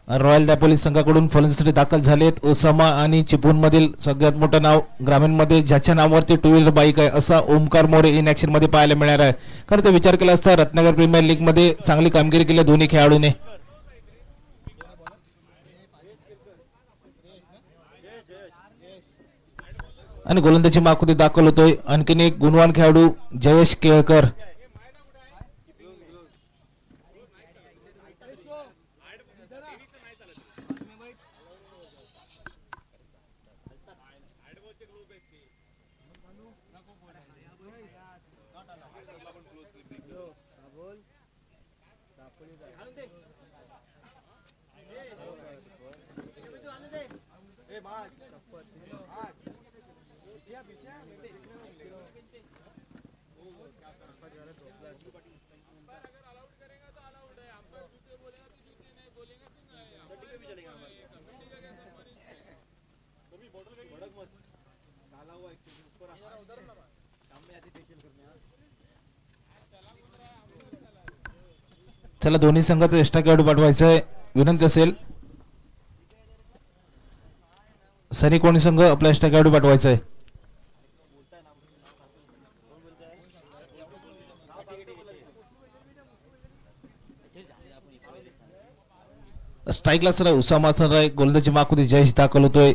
Royal Dapoli संघाकडून फलंदाजीसाठी दाखल झालेत ओसामा आणि चिपळूण मधील सगळ्यात मोठं नाव ग्रामीण मध्ये ज्याच्या नावावरती टू व्हीलर बाईक आहे असा ओमकार मोरे इन ऍक्शन मध्ये पाहायला मिळणार आहे. खरं तर विचार केला असता रत्नागिरी प्रीमियर लीग मध्ये चांगली कामगिरी केली दोन्ही खेळाडूंनी. आणि गोलंदाजी माकुती दाखल होतोय आणखीन एक गुणवान खेळाडू जयेश केळकर. चला दोन्ही संघाचं एक्स्ट्रा खेळाडू पाठवायचं विनंती असेल. सनी कोणी संघ आपला एक्स्ट्रा खेळाडू पाठवायचा आहे. स्ट्राईकला सर उसामा सर गोलंदाजी माकुती जयेश दाखल होतोय.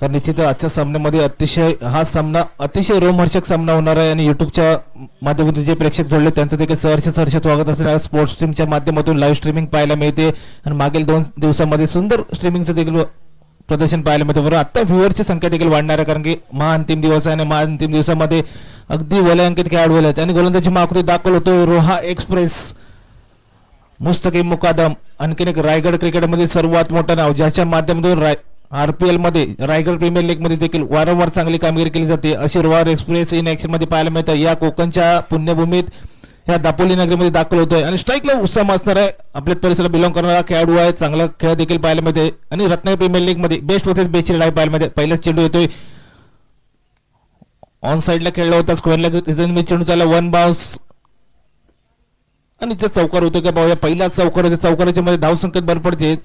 तर निश्चित आजच्या सामन्यामध्ये हा सामना अतिशय रोमहर्षक सामना होणार आहे आणि युट्यूबच्या माध्यमातून जे प्रेक्षक जोडले त्यांचं देखील सहर्ष स्वागत असेल. स्पोर्ट्स स्ट्रीमच्या माध्यमातून लाईव्ह स्ट्रीमिंग पाहायला मिळते आणि मागील 2 दिवसांमध्ये सुंदर स्ट्रीमिंगचं देखील प्रदर्शन पाहायला मिळतं. बरोबर आता व्ह्युअरची संख्या देखील वाढणार आहे कारण की महाअंतिम दिवस आहे आणि महाअंतिम दिवसामध्ये अगदी वलयांकित खेळाडू आहेत आणि गोलंदाजी माकुती दाखल होतोय रोहा एक्सप्रेस मुस्तकीम मुकादम. आणखीन एक रायगड क्रिकेटमध्ये सर्वात मोठं नाव ज्याच्या माध्यमातून RPL मध्ये रायगड प्रीमियर लीग मध्ये देखील वारंवार चांगली कामगिरी केली जाते अशी रोहा एक्सप्रेस इन ऍक्शन मध्ये पाहायला मिळतं. या कोकणच्या पुण्यभूमीत या दापोली नगरीमध्ये दाखल होतोय आणि स्ट्राईकला उसामा असणार आहे. आपल्या परिसराला बिलॉंग करणारा खेळाडू आहे. चांगला खेळ देखील पाहायला मिळते आणि रत्नागिरी प्रीमियर लीग मध्ये बेस्ट होते बेस्ट लढाई पाहायला मिळते. पहिलाच चेंडू येतोय ऑन साइडला खेळला होता स्क्वेअरला चेंडू चालला 1 बाउन्स आणि चौकार होतो का पाहूया. पहिलाच चौकार होते चौकाराच्या मध्ये धावसंख्येत भर पडते.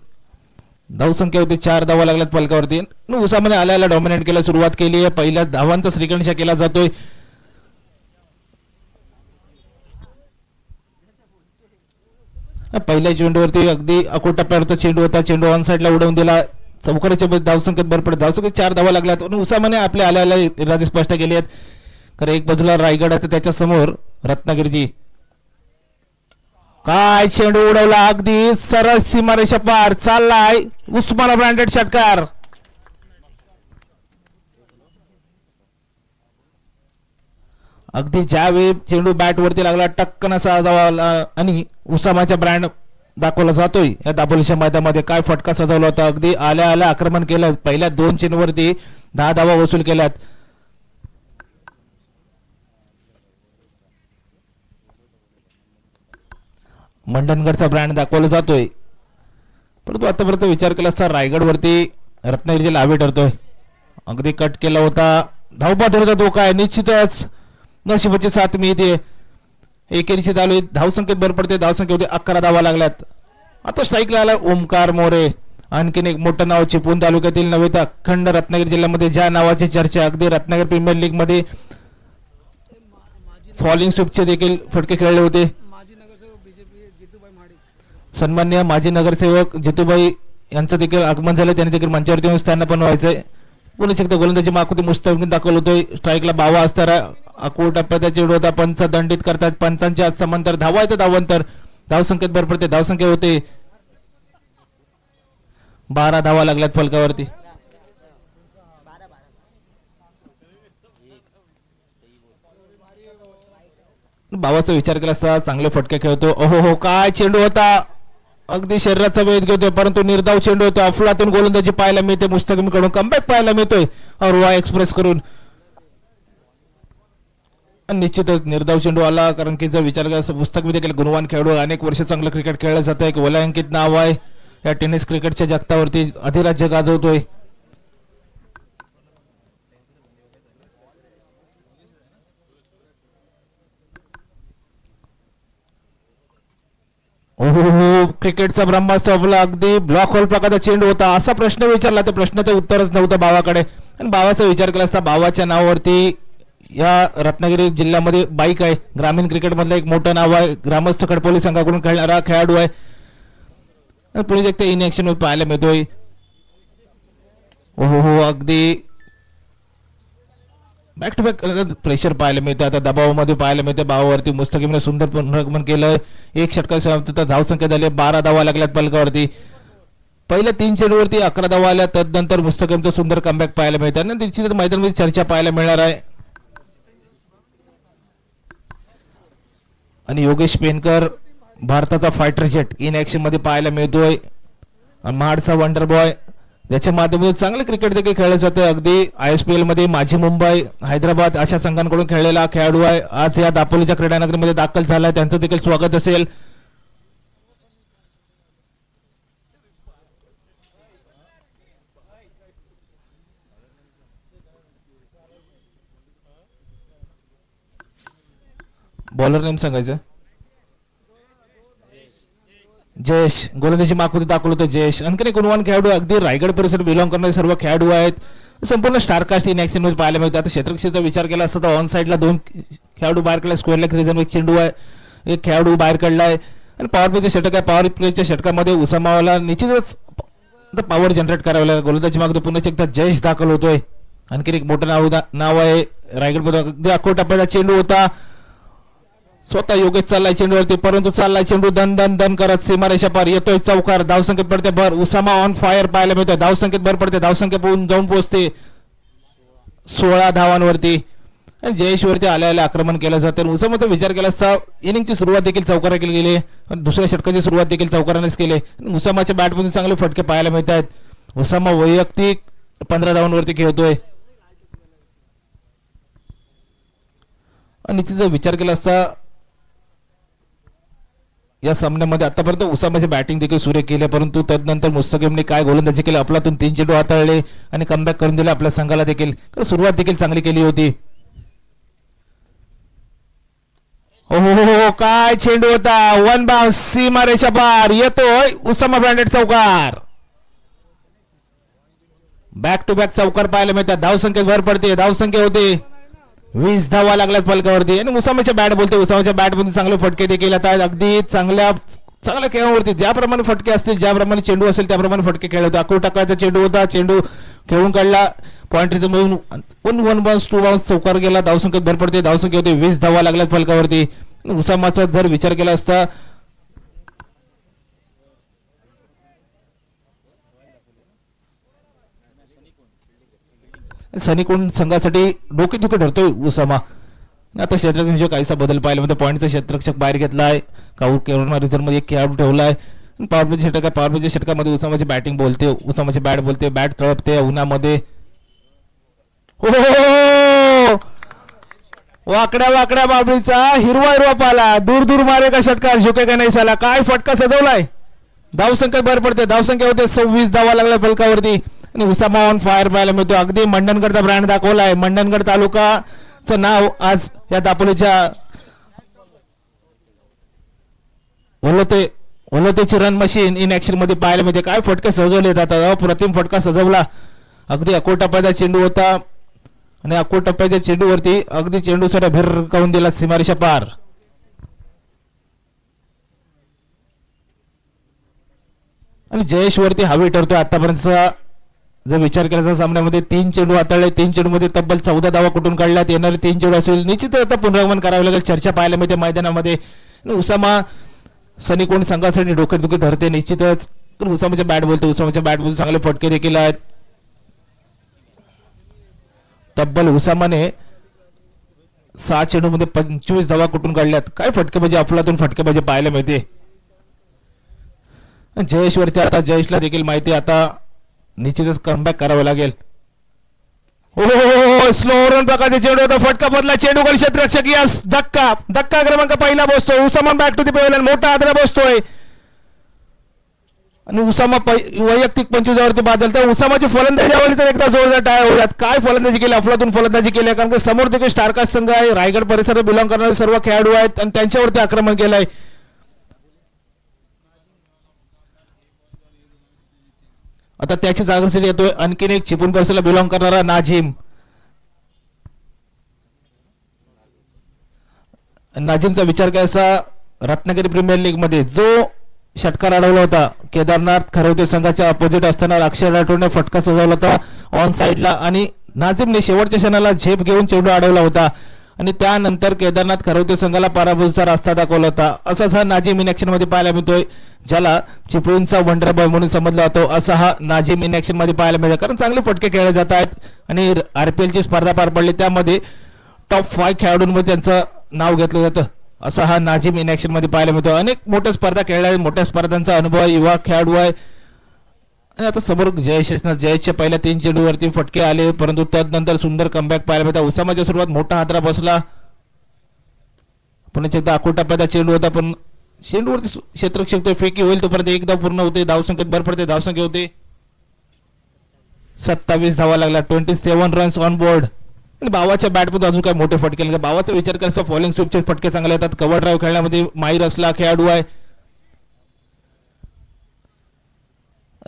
धावसंख्या होती 4 धावा लागल्यात फलकावरती. उसामाने आल्याला डॉमिनेट केला सुरुवात केली आहे. पहिल्या धावांचा श्रीगणेशा केला जातोय. पहिल्या चेंडूवरती अगदी अकोट टप्प्यावरचा चेंडू होता. चेंडू ऑन साइडला उडवून दिला. चौकाराच्या मध्ये धावसंख्येत भर पडत धावसंख्येत 4 धावा लागल्यात. उसामाने आपल्या आल्याला इरादे स्पष्ट केले आहेत. कारण एक बाजूला रायगड आहे त्याच्या समोर रत्नागिरीची. काय चेंडू उडवला अगदी सरळ सीमारेषा पार चाललाय उस्माना ब्रँडेड षटकार. अगदी ज्यावेळी चेंडू बॅट वरती लागला टक्कन असा जावा आणि उसामाच्या ब्रँड दाखवला जातोय या दापोलीच्या मैदानामध्ये. काय फटका सजवला होता. अगदी आल्या आल्या आक्रमण केलं. पहिल्या 2 चेंडूवरती 10 धावा वसूल केल्यात. मंडणगडचा ब्रँड दाखवला जातोय परंतु आतापर्यंत विचार केला असता रायगडवरती रत्नागिरीची लावी ठरतोय. अगदी कट केला होता. धावपा धरत तो काय निश्चितच नशिबाची साथ मिळते. एकेरीची चालू धावसंख्येत भर पडते. धावसंख्या होती 11 धावा लागल्यात. आता स्ट्राईकला आला ओमकार मोरे. आणखीन एक मोठं नाव चिपळूण तालुक्यातील नव्हे तर अखंड रत्नागिरी जिल्ह्यामध्ये ज्या नावाची चर्चा अगदी रत्नागिरी प्रीमियर लीग मध्ये फॉलिंग स्वीपचे देखील फटके खेळले होते. सन्मान्य माजी नगरसेवक जितूबाई यांचं देखील आगमन झालं. त्यांनी देखील मंचावरती येऊन स्थान पण व्हायचंय. पुन्हा एकदा गोलंदाजी माकुती मुस्तकीम दाखल होतोय. स्ट्राईकला बावा असताना अकोट टप्प्याचा चेंडू होता. पंच दंडित करतात. पंचांच्या समांतर धावा येतं धावांतर धावसंख्येत भर पडते. धावसंख्या होते 12 धावा लागल्यात फलकावरती. बाबाचा विचार केला असता चांगले फटके खेळतो. ओहो हो काय चेंडू होता. अगदी शरीराचा वेध घेतोय परंतु निर्धाव चेंडू होतो. अफलातून गोलंदाजी पाहायला मिळते. मुस्तकीम कडून कमबॅक पाहायला मिळतोय रोहा एक्सप्रेस करून. आणि निश्चितच निर्धाव चेंडू आला, कारण की जर विचार केला पुस्तक मी देखील गुणवान खेळाडू, अनेक वर्ष चांगलं क्रिकेट खेळलं जातं, एक वलयांकित नाव आहे या टेनिस क्रिकेटच्या जगतावरती, अधिराज्य गाजवतोय. ओहो, क्रिकेटचा ब्रह्मास्त्र आपला अगदी ब्लॉक होल प्रकारचा चेंडू होता, असा प्रश्न विचारला, त्या प्रश्नाचं उत्तरच नव्हतं भावाकडे. आणि भावाचा विचार केला असता भावाच्या नावावरती या रत्नागिरी जिल्ह्यामध्ये बाईक आहे, ग्रामीण क्रिकेटमधलं एक मोठं नाव आहे, ग्रामस्थ खडपोली संघाकडून खेळणारा खेळाडू आहे. पुढे एक इन ऍक्शन पाहायला मिळतोय. ओहो हो, अगदी बॅक टू बॅक प्रेशर पाहायला मिळते, आता दबावामध्ये पाहायला मिळते. भावावरती मुस्तकीमने सुंदर पुनरागमन केलंय, एक षटका धावसंख्या झाली, 12 धावा लागल्यात पलकावरती. पहिल्या 3 चेंडूवरती 11 धावा आल्या, तदनंतर मुस्तकीमचं सुंदर कमबॅक पाहायला मिळतं आणि तिची मैदानामध्ये चर्चा पाहायला मिळणार आहे. आणि योगेश पेनकर भारताचा फायटर जेट इन ऍक्शन मध्ये पाहायला मिळतोय, महाडचा वंडर बॉय, ज्याच्या माध्यमातून चांगले क्रिकेट देखील खेळलं जातं. अगदी ISPL मध्ये माझी मुंबई, हैदराबाद अशा संघांकडून खेळलेला खेळाडू आहे. आज या दापोलीच्या क्रीडानगरीमध्ये दाखल झालाय, त्यांचं देखील स्वागत असेल. बॉलर नेम सांगायचं, जयेश. गोलंदाजी मागून दाखवलं होतं जयेश. आणखी गुणवान खेळाडू, अगदी रायगड परिसर बिलॉंग करणारे सर्व खेळाडू आहेत. संपूर्ण स्टारकास्ट इन ऍक्शन मध्ये पाहायला मिळतात. आता क्षेत्रक्षेत्र विचार केला असता तर ऑन साईडला 2 खेळाडू बाहेर काढला, स्क्वेअर लेग रिझन एक चेंडू आहे, एक खेळाडू बाहेर काढलाय. आणि पॉवर प्लेचे षटक आहे, पॉवर प्लेच्या षटकामध्ये उसामावाला निश्चितच पॉवर जनरेट करावं लागेल. गोलंदाजी मागून पुन्हा एकदा जयेश दाखल होतोय. आणखी एक मोठं नाव आहे रायगडमध्ये, अगदी अकोट आपल्याला चेंडू होता, स्वतः योगेश चाललाय चेंडूवरती, परंतु चाललाय चेंडू दन दन दन करत सीमारेषा पार येतोय, चौकार. धावसंख्येत पडते भर, उसामा ऑन फायर पाहायला मिळतोय, धावसंख्येत भर पडते, धावसंख्या जाऊन पोहोचते 16 धावांवरती. जयेशवरती आल्याला आक्रमण केलं जातं. उसामाचा विचार केला असता इनिंगची सुरुवात देखील चौकारा केली गेली, दुसऱ्या षटकाची सुरुवात देखील चौकारानेच केली. उसामाच्या बॅटमधून चांगले फटके पाहायला मिळत आहेत. उसामा वैयक्तिक 15 धावांवरती खेळतोय. आणि जर विचार केला असता या सामन्यामध्ये आतापर्यंत उसामाचे बॅटिंग देखील सुरेख केले, परंतु तदनंतर मुस्तकीमने काय गोलंदाजी केली, आपल्यातून 3 चेंडू हाताळले आणि कमबॅक करून दिले आपल्या संघाला देखील. सुरुवात देखील चांगली केली होती. हो, काय चेंडू होता, 1 बाउन्स, सीमारेषा पार येतोय, उसामा ब्रँडेड चौकार. बॅक टू बॅक चौकार पाहायला मिळतात. धावसंख्येत भर पडते, धावसंख्या होते 20 धावा लागल्यात फलकावरती. आणि उसामाच्या बॅट बोलते, उसामाच्या बॅटमध्ये चांगले फटके देखील आता अगदी चांगल्या खेळावरती ज्याप्रमाणे फटके असतील, ज्याप्रमाणे चेंडू असेल त्याप्रमाणे फटके खेळले होते. अकोट टाकायचा चेंडू होता, चेंडू खेळून काढला, पॉइंटरीचं मधून 1 बाउन्स 2 बाउन्स चौकार गेला, धावसंख्येत भर पडते, धावसंख्या होते 20 धावा लागल्यात फलकावरती. उसामाचा जर विचार केला असता सनीकोण संघासाठी डोकेदुखी ठरतोय उसामा. आता क्षेत्ररक्षक काहीसा बदल पाहिला म्हणजे पॉईंटचा क्षेत्ररक्षक बाहेर घेतलाय, काउंट रिझर्व मध्ये एक खेळाडू ठेवलाय. पॉवर प्लेच्या षटक, पॉवर प्लेच्या षटकामध्ये उसामाची बॅटिंग बोलते, उसामाची बॅट बोलते, बॅट तळपते उन्हामध्ये. हो, वाकड्या बाबळीचा हिरवा पाला, दूर मारे का षटकार, झुके का नाही साला, काय फटका सजवलाय. धावसंख्येत भर पडते, धावसंख्या होते 26 धावा लागल्या फलकावरती. आणि उसामा ऑन फायर पाहायला मिळतो. अगदी मंडणगडचा ब्रँड दाखवलाय. मंडणगड तालुकाचं नाव आज या दापोलीच्या वलोतेची रन मशीन इन ऍक्शन मध्ये पाहायला मिळते. काय फटके सजवले जातात, अप्रतिम फटका सजवला. अगदी अकोट टप्प्याचा चेंडू होता आणि अकोट टप्प्याच्या चेंडूवरती अगदी चेंडू सर भिरकावून दिला सीमारेषा पार. आणि जयेश वरती हवी ठरतोय आतापर्यंतचा जर विचार केला सामन्यामध्ये. 3 चेंडू हाताळले, 3 चेंडू मध्ये तब्बल 14 धावा कुठून काढल्यात. येणारे 3 चेंडू असेल, निश्चित आता पुनरागमन करावे लागेल. चर्चा पाहायला मिळते मैदानामध्ये. उसामा सनीकोण संघासाठी डोकेदुखी ठरते निश्चितच. तर उसामाच्या बॅट बोलते, उसामाच्या बॅट बोलून चांगले फटके देखील आहेत. तब्बल उसामाने 6 चेंडू मध्ये 25 धावा कुठून काढल्यात. काय फटकेबाजी, अफलातून फटकेबाजी पाहायला मिळते. जयेश वरती आता जयेशला देखील माहिती आता निश्चितच कमबॅक करावं लागेल. हो स्लो रन प्रकारचे चेंडू होता, फटका बदला, चेंडू गोल क्षेत्ररक्षक यस, धक्का धक्का क्रमांक पहिला बसतोय, उसामा बॅक टू दी पेव्हलियन, मोठा आदरा बसतोय आणि उसामा वैयक्तिक 25 वरती बाद झाला. तर उसामाची फलंदाजी आवडली तर एकदा जोरदार टाळ्या होऊयात. काय फलंदाजी केली, अफलातून फलंदाजी केली, कारण की समोर देखील स्टारकास्ट संघ आहे, रायगड परिसरात बिलॉंग करणारे सर्व खेळाडू आहेत आणि त्यांच्यावरती आक्रमण केलंय. आता त्याची जागेसाठी येतोय आणखीन एक चिपळूण परिसराला बिलॉंग करणारा नाझिम. नाझिमचा विचार करायचा, रत्नागिरी प्रीमियर लीग मध्ये जो षटकार अडवला होता केदारनाथ खरवते संघाच्या अपोजिट असताना अक्षय राठोडने फटका सजवला होता ऑन साइडला आणि नाझिमने शेवटच्या क्षणाला झेप घेऊन चेंडू अडवला होता आणि त्यानंतर केदारनाथ खरवते संघाला पराभूतीचा रस्ता दाखवला होता. असाच हा नाझिम इन ऍक्शन मध्ये पाहायला मिळतोय, ज्याला चिपळूणचा वंडर बॉय म्हणून समजला जातो. असा हा नाझिम इन ऍक्शन मध्ये पाहायला मिळतो, कारण चांगले फटके खेळले जात आहेत आणि RPL ची स्पर्धा पार पडली त्यामध्ये टॉप 5 खेळाडूंमध्ये त्यांचं नाव घेतलं जातं. असा हा नाझिम इन ऍक्शन मध्ये पाहायला मिळतो. अनेक मोठ्या स्पर्धा खेळल्या आहेत, मोठ्या स्पर्धांचा अनुभव आहे, युवा खेळाडू आहे आणि आता समोर जयेशच्या पहिल्या 3 चेंडूवरती फटके आले, परंतु त्यानंतर सुंदर कमबॅक पाहायला मिळतो. उसामाच्या सुरुवात मोठा हादरा बसला, पुन्हा एकदा आखूड टप्प्याचा चेंडू होता, पण चेंडूवरती क्षेत्ररक्षक फेकी होईल तोपर्यंत एकदा पूर्ण होते, धावसंख्येत भर पडते, धावसंख्या होते 27 धावा लागला, 27 रन्स ऑन बोर्ड. आणि बावाच्या बॅटमध्ये अजून काय मोठे फटके लागले. बावाचा विचार करायचा, फॉलिंग स्वीपचे फटके चांगले येतात, कव्हर ड्राईव्ह खेळण्यामध्ये माहीर असला खेळाडू आहे.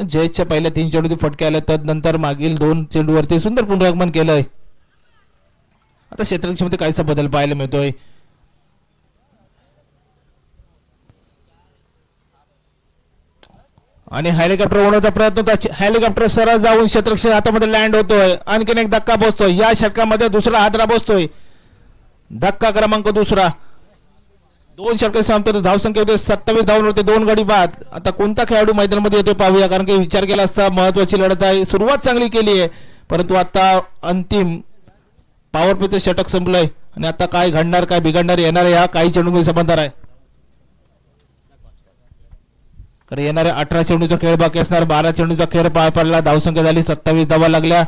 जयेशच्या पहिल्या 3 चेंडू फटके आले, त्यानंतर मागील 2 चेंडूवरती सुंदर पुनरागमन केलंय. आता क्षेत्ररक्षणामध्ये काहीसा बदल पाहायला मिळतोय. आणि हेलिकॉप्टर उडवण्याचा प्रयत्न होता, हेलिकॉप्टर सरळ जाऊन क्षेत्ररक्षक हातामध्ये लँड होतोय, आणखीन एक धक्का बसतोय, या षटकामध्ये दुसरा हादरा बसतोय, धक्का क्रमांक दुसरा. 2 षटके समाप्त, धावसंख्या होते 27 धावांवरती 2 गडी बाद. आता कोणता खेळाडू मैदानामध्ये येतोय पाहूया, कारण की विचार केला असता महत्वाची लढत आहे, सुरुवात चांगली केली आहे, परंतु आता अंतिम पॉवर प्लेचं षटक संपलंय आणि आता काय घडणार, काय बिघडणार येणार या काही चेंडूमध्ये संबंधार आहे. कारण येणाऱ्या 18 चेंडूचा खेळ बाकी असणार, 12 चेंडूचा खेळ पार पडला, धावसंख्या झाली 27 धावा लागल्या.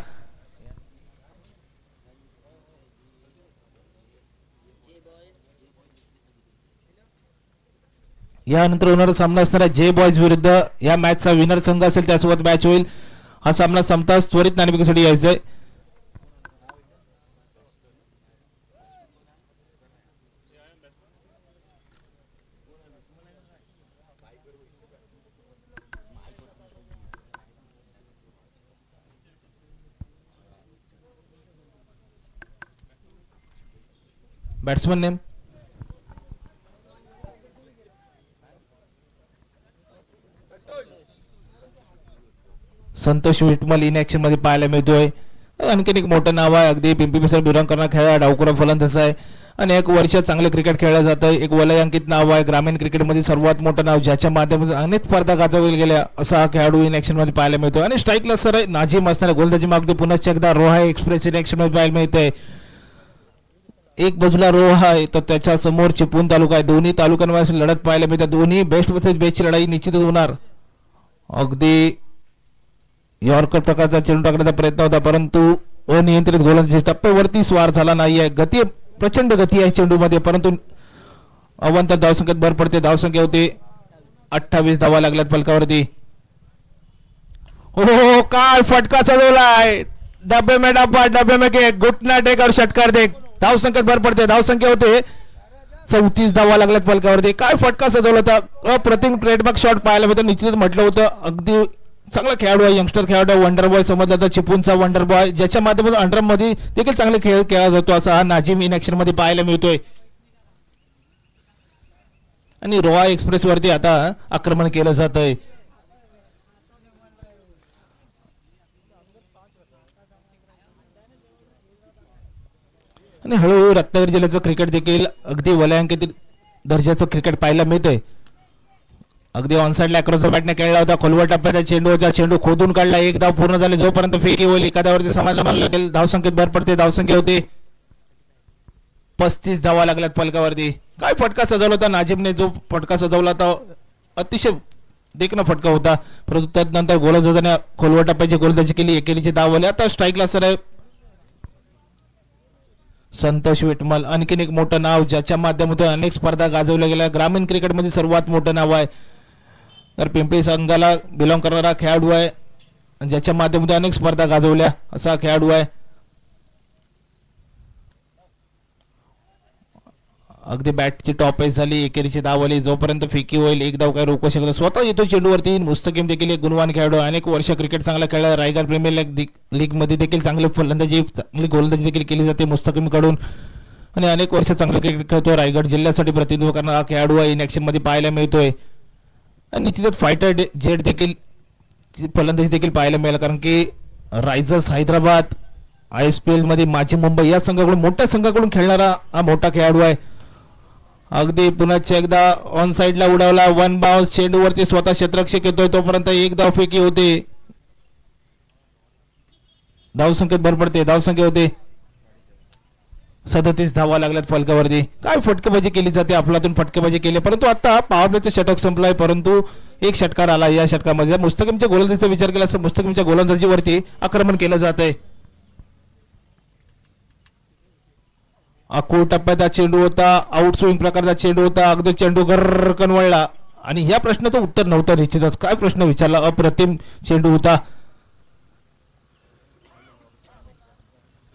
यानंतर होणारा सामना असणारा जे बॉयज विरुद्ध या मॅचचा विनर संघ असेल त्यासोबत मॅच होईल. हा सामना संपताच त्वरित नाणेफेकीसाठी यायचंय. बॅट्समन नेम संतोष विटमल इन ऍक्शन मध्ये पाहायला मिळतोय. आणखीन एक मोठं नाव आहे, अगदी पिंपरी पिसर बिलॉंग करणारा खेळाडू, डावखुरा फलंदाज आहे आणि 1 वर्ष चांगले क्रिकेट खेळलं जातं. एक वलयांकित नाव आहे, ग्रामीण क्रिकेटमध्ये सर्वात मोठं नाव, ज्याच्या माध्यमातून अनेक स्पर्धा गाजवल्या गेल्या, असा हा खेळाडू इन ऍक्शन मध्ये पाहायला मिळतो. आणि स्ट्राईकला सर आहे नाझिम असणारे गोलंदाजी मागते पुन्हा एकदा रोहा एक्सप्रेस इन ऍक्शन मध्ये पाहायला मिळते. एक बाजूला रोहा आहे तर त्याच्या समोर चिपळूण तालुका आहे, दोन्ही तालुक्यांमध्ये लढत पाहायला मिळते. दोन्ही बेस्ट वर्सेस बेस्टची लढाई निश्चितच होणार. अगदी यॉर्कर प्रकारचा चेंडू टाकण्याचा प्रयत्न होता, परंतु अनियंत्रित गोलंदाजी टप्प्यावरती स्वार झाला नाहीये. गती प्रचंड गती आहे चेंडूमध्ये, परंतु अवांतर धावसंख्येत भर पडते, धावसंख्या होते 28 धावा लागल्यात फलकावरती. हो काय फटका चढवलाय, डब्बे में डब्बा डब्बे में के घुटना टेक और षटकार देख, धावसंख्येत भर पडते, धावसंख्या होते 34 धावा लागल्यात फलकावरती. काय फटका सजवला होता, अप्रतिम ट्रेडमार्क शॉट पाहायला मिळतो. निश्चितच म्हटलं होतं अगदी चांगला खेळाडू आहे, यंगस्टर खेळाडू, वंडर बॉय समजला जातो, चिपळूणचा वंडर बॉय, ज्याच्या माध्यमातून अंडर मध्ये देखील चांगले खेळ खेळला जातो, असा हा नाझिम इन ऍक्शन मध्ये पाहायला मिळतोय. आणि रोहा एक्सप्रेस वरती आता आक्रमण केलं जात आहे. आणि हळूहळू रत्नागिरी जिल्ह्याचं क्रिकेट देखील अगदी वलयांकित दर्जाचं क्रिकेट पाहायला मिळतंय. अगदी ऑनसाइडला अक्रॉस द बॅटने खेळला होता, खोलवर टप्प्याचा चेंडू खोदून काढला, 1 धाव पूर्ण झाले, जोपर्यंत फेकी होईल एखाद्यावरती समाधान लागेल, धावसंख्येत भर पडते, धावसंख्या होते 35 धावा लागल्यात फलकावरती. काय फटका सजवला होता नाझिमने, जो फटका सजवला होता अतिशय देखणा फटका होता, परंतु त्यानंतर गोलंदाजाने खोलवर टप्प्याची गोलंदाजी केली, एकेरीची धाव आली. आता स्ट्राईकला सर आहे संतोष विटमल आणखीन एक मोठं नाव ज्याच्या माध्यमातून अनेक स्पर्धा गाजवल्या गेल्या, ग्रामीण क्रिकेटमध्ये सर्वात मोठं नाव आहे. तर पिंपरी संघाला बिलॉंग करणारा खेळाडू आहे, ज्याच्या माध्यमातून अनेक स्पर्धा गाजवल्या असा खेळाडू आहे. अगदी बॅटची टॉप एज झाली, एकेरीची धाव आली, जोपर्यंत फेकी होईल एक धाव काय रोखू शकतो. स्वतः येतो चेंडूवरती. मुस्तकीम देखील एक गुणवान खेळाडू, अनेक वर्ष क्रिकेट चांगला खेळला. रायगड प्रीमियर लीग मध्ये देखील चांगली फलंदाजी चांगली गोलंदाजी देखील केली जाते मुस्तकीम कडून आणि अनेक वर्ष चांगलं क्रिकेट खेळतो. रायगड जिल्ह्यासाठी प्रतिनिधित्व करणारा खेळाडू आहे, इन ॲक्शन मध्ये पाहायला मिळतोय. आणि निश्चितच फायटर जेट देखील फलंदाजी देखील पाहायला मिळेल, कारण की रायझर्स हैदराबाद ISPL मध्ये माजी मुंबई या संघाकडून मोठ्या संघाकडून खेळणारा हा मोठा खेळाडू आहे. अगदी पुन्हा एकदा ऑन साइडला उडावला, वन बाउन्स चेंडूवरती स्वतः क्षेत्ररक्षक येतोय, तोपर्यंत एक धाव फेकी होते. धावसंख्येत भर पडते, धावसंख्या होते 37 धावा लागल्यात फलकावरती. काय फटकेबाजी केली जाते, आपल्यातून फटकेबाजी केली, परंतु आता पॉवर प्लेचं षटक संपलाय, परंतु एक षटकार आला. या षटकामध्ये मुस्तकीमच्या गोलंदाजीचा विचार केला असता मुस्तकीमच्या गोलंदाजीवरती आक्रमण केलं जात आहे. अकोट टप्प्याचा चेंडू होता, आउट स्विंग प्रकारचा चेंडू होता, अगदी चेंडू घरकन वळला आणि या प्रश्नाचं उत्तर नव्हतं. निश्चितच काय प्रश्न विचारला, अप्रतिम चेंडू होता.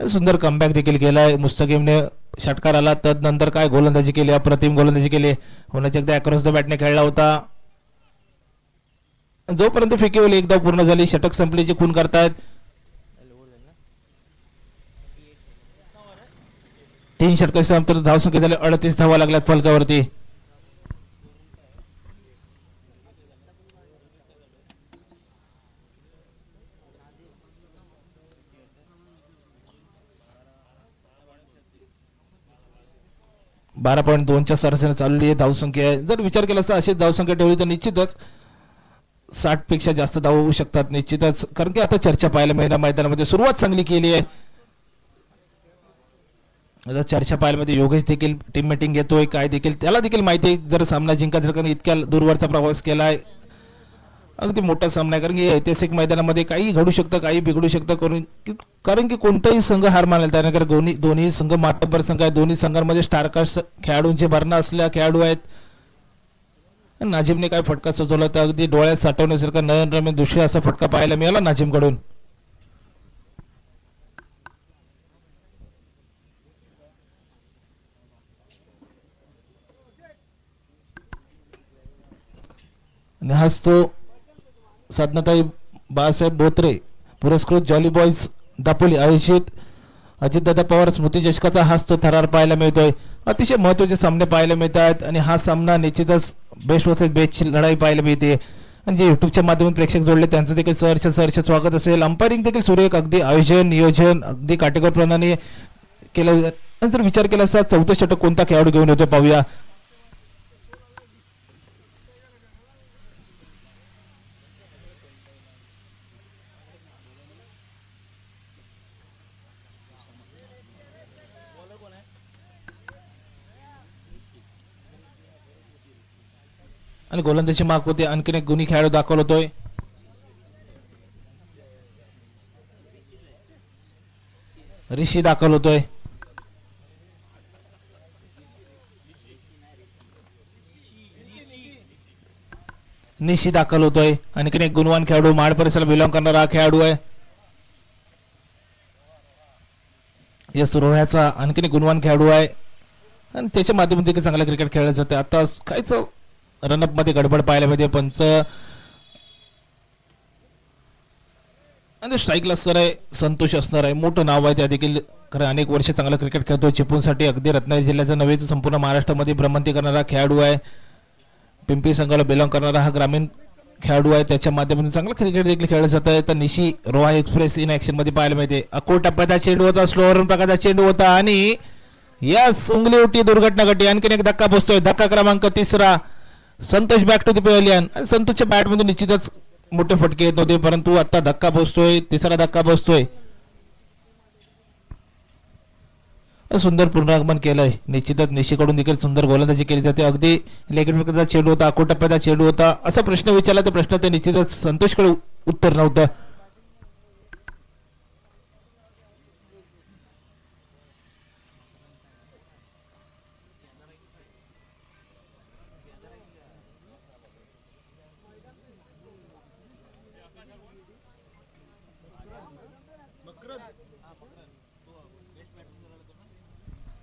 सुंदर कमबॅक देखील केलाय मुस्तकीमने, षटकार आला, तदनंतर काय गोलंदाजी केली, अप्रतिम गोलंदाजी केली. होण्याच्या एकदा अक्रॉस द बॅटने खेळला होता, जोपर्यंत फेकी होईल एक धाव पूर्ण झाली. षटक संपल्याची खून करतायत. 3 षटकांच्या नंतर धावसंख्या झाली 38 धावा लागल्यात फलकावरती. .2च्या सरासरी चालली आहे धावसंख्या. जर विचार केला असता अशीच धावसंख्या ठेवली तर निश्चितच 60 पेक्षा जास्त धाव होऊ शकतात निश्चितच, कारण की आता चर्चा पाहायला मिळणार. मैदानामध्ये सुरुवात चांगली केली आहे, चर्चा पाहायला मध्ये योगेश देखील टीम मीटिंग घेतोय, काय देखील त्याला देखील माहिती आहे जर सामना जिंकायचा, कारण इतक्या दूरवरचा प्रवास केलाय. अगदी मोठा सामना आहे, कारण की ऐतिहासिक मैदानामध्ये काही घडू शकतं, काही बिघडू शकतं, कारण की कोणताही संघ हार मानायला तयार नाही, कारण दोन्ही संघ मातब्बर संघ आहेत. दोन्ही संघांमध्ये स्टारकास्ट खेळाडूंचे भरणा असलेल्या खेळाडू आहेत. नाझिमने काय फटका सुचवला तर अगदी डोळ्यात साठवण्यासारखा नयनरम्य दृश्य असा फटका पाहायला मिळाला नाझिमकडून. आणि हाच तो साधनाताई बाळासाहेब बोत्रे पुरस्कृत जॉली बॉयज दापोली आयोजित अजितदादा पवार स्मृती चषकाचा हाच तो थरार पाहायला मिळतोय. अतिशय महत्त्वाचे सामने पाहायला मिळत आहेत आणि हा सामना निश्चितच बेस्ट वर्सेस बेस्टची लढाई पाहायला मिळते. आणि जे युट्यूबच्या माध्यमातून प्रेक्षक जोडले त्यांचं देखील सहर्ष स्वागत असेल. अंपायरिंग देखील सुरेख, अगदी आयोजन नियोजन अगदी काटेकोरपणाने केलं. जर विचार केला असता 4थं षटक कोणता खेळाडू घेऊन येतो पाहूया. आणि गोलंदाजी मार्क होते. आणखीन एक गुणी खेळाडू दाखल होतोय. ऋषी दाखल होतोय. निशी दाखल होतोय. आणखीन एक गुणवान खेळाडू माड परिसराला बिलॉंग करणारा हा खेळाडू आहे. या सुरोह्याचा आणखीन एक गुणवान खेळाडू आहे आणि त्याच्या माध्यमातून देखील चांगला क्रिकेट खेळलं जाते. आता काहीच रनअप मध्ये गडबड पाहायला मिळते. पंच आणि स्ट्राईकला असणार आहे संतोष असणार आहे, मोठं नाव आहे त्या देखील, खरं अनेक वर्ष चांगलं क्रिकेट खेळतोय. चिपळूणसाठी अगदी रत्नागिरी जिल्ह्याचा नव्हे संपूर्ण महाराष्ट्रामध्ये भ्रमंती करणारा खेळाडू आहे. पिंपरी संघाला बिलॉंग करणारा हा ग्रामीण खेळाडू आहे. त्याच्या माध्यमातून चांगलं क्रिकेट देखील खेळलं जात आहे. तर निशी रोहा एक्सप्रेस इन ऍक्शन मध्ये पाहायला मिळते. अकोट टप्प्याचा चेंडू होता, स्लोअर प्रकारचा चेंडू होता आणि यस उंगली उठी दुर्घटना घडली. आणखीन एक धक्का बसतोय, धक्का क्रमांक 3. Santosh back to the pavilion. संतोषच्या बॅटमध्ये निश्चितच मोठे फटके येत नव्हते, परंतु आता धक्का बसतोय, 3रा धक्का बसतोय. सुंदर पुनरागमन केलंय. निश्चितच निशीकडून देखील सुंदर गोलंदाजी केली जाते. अगदी लेगचा चेंडू होता, अकोट टप्प्याचा चेंडू होता, असा प्रश्न विचारला तर प्रश्न ते निश्चितच संतोषकडे उत्तर नव्हतं.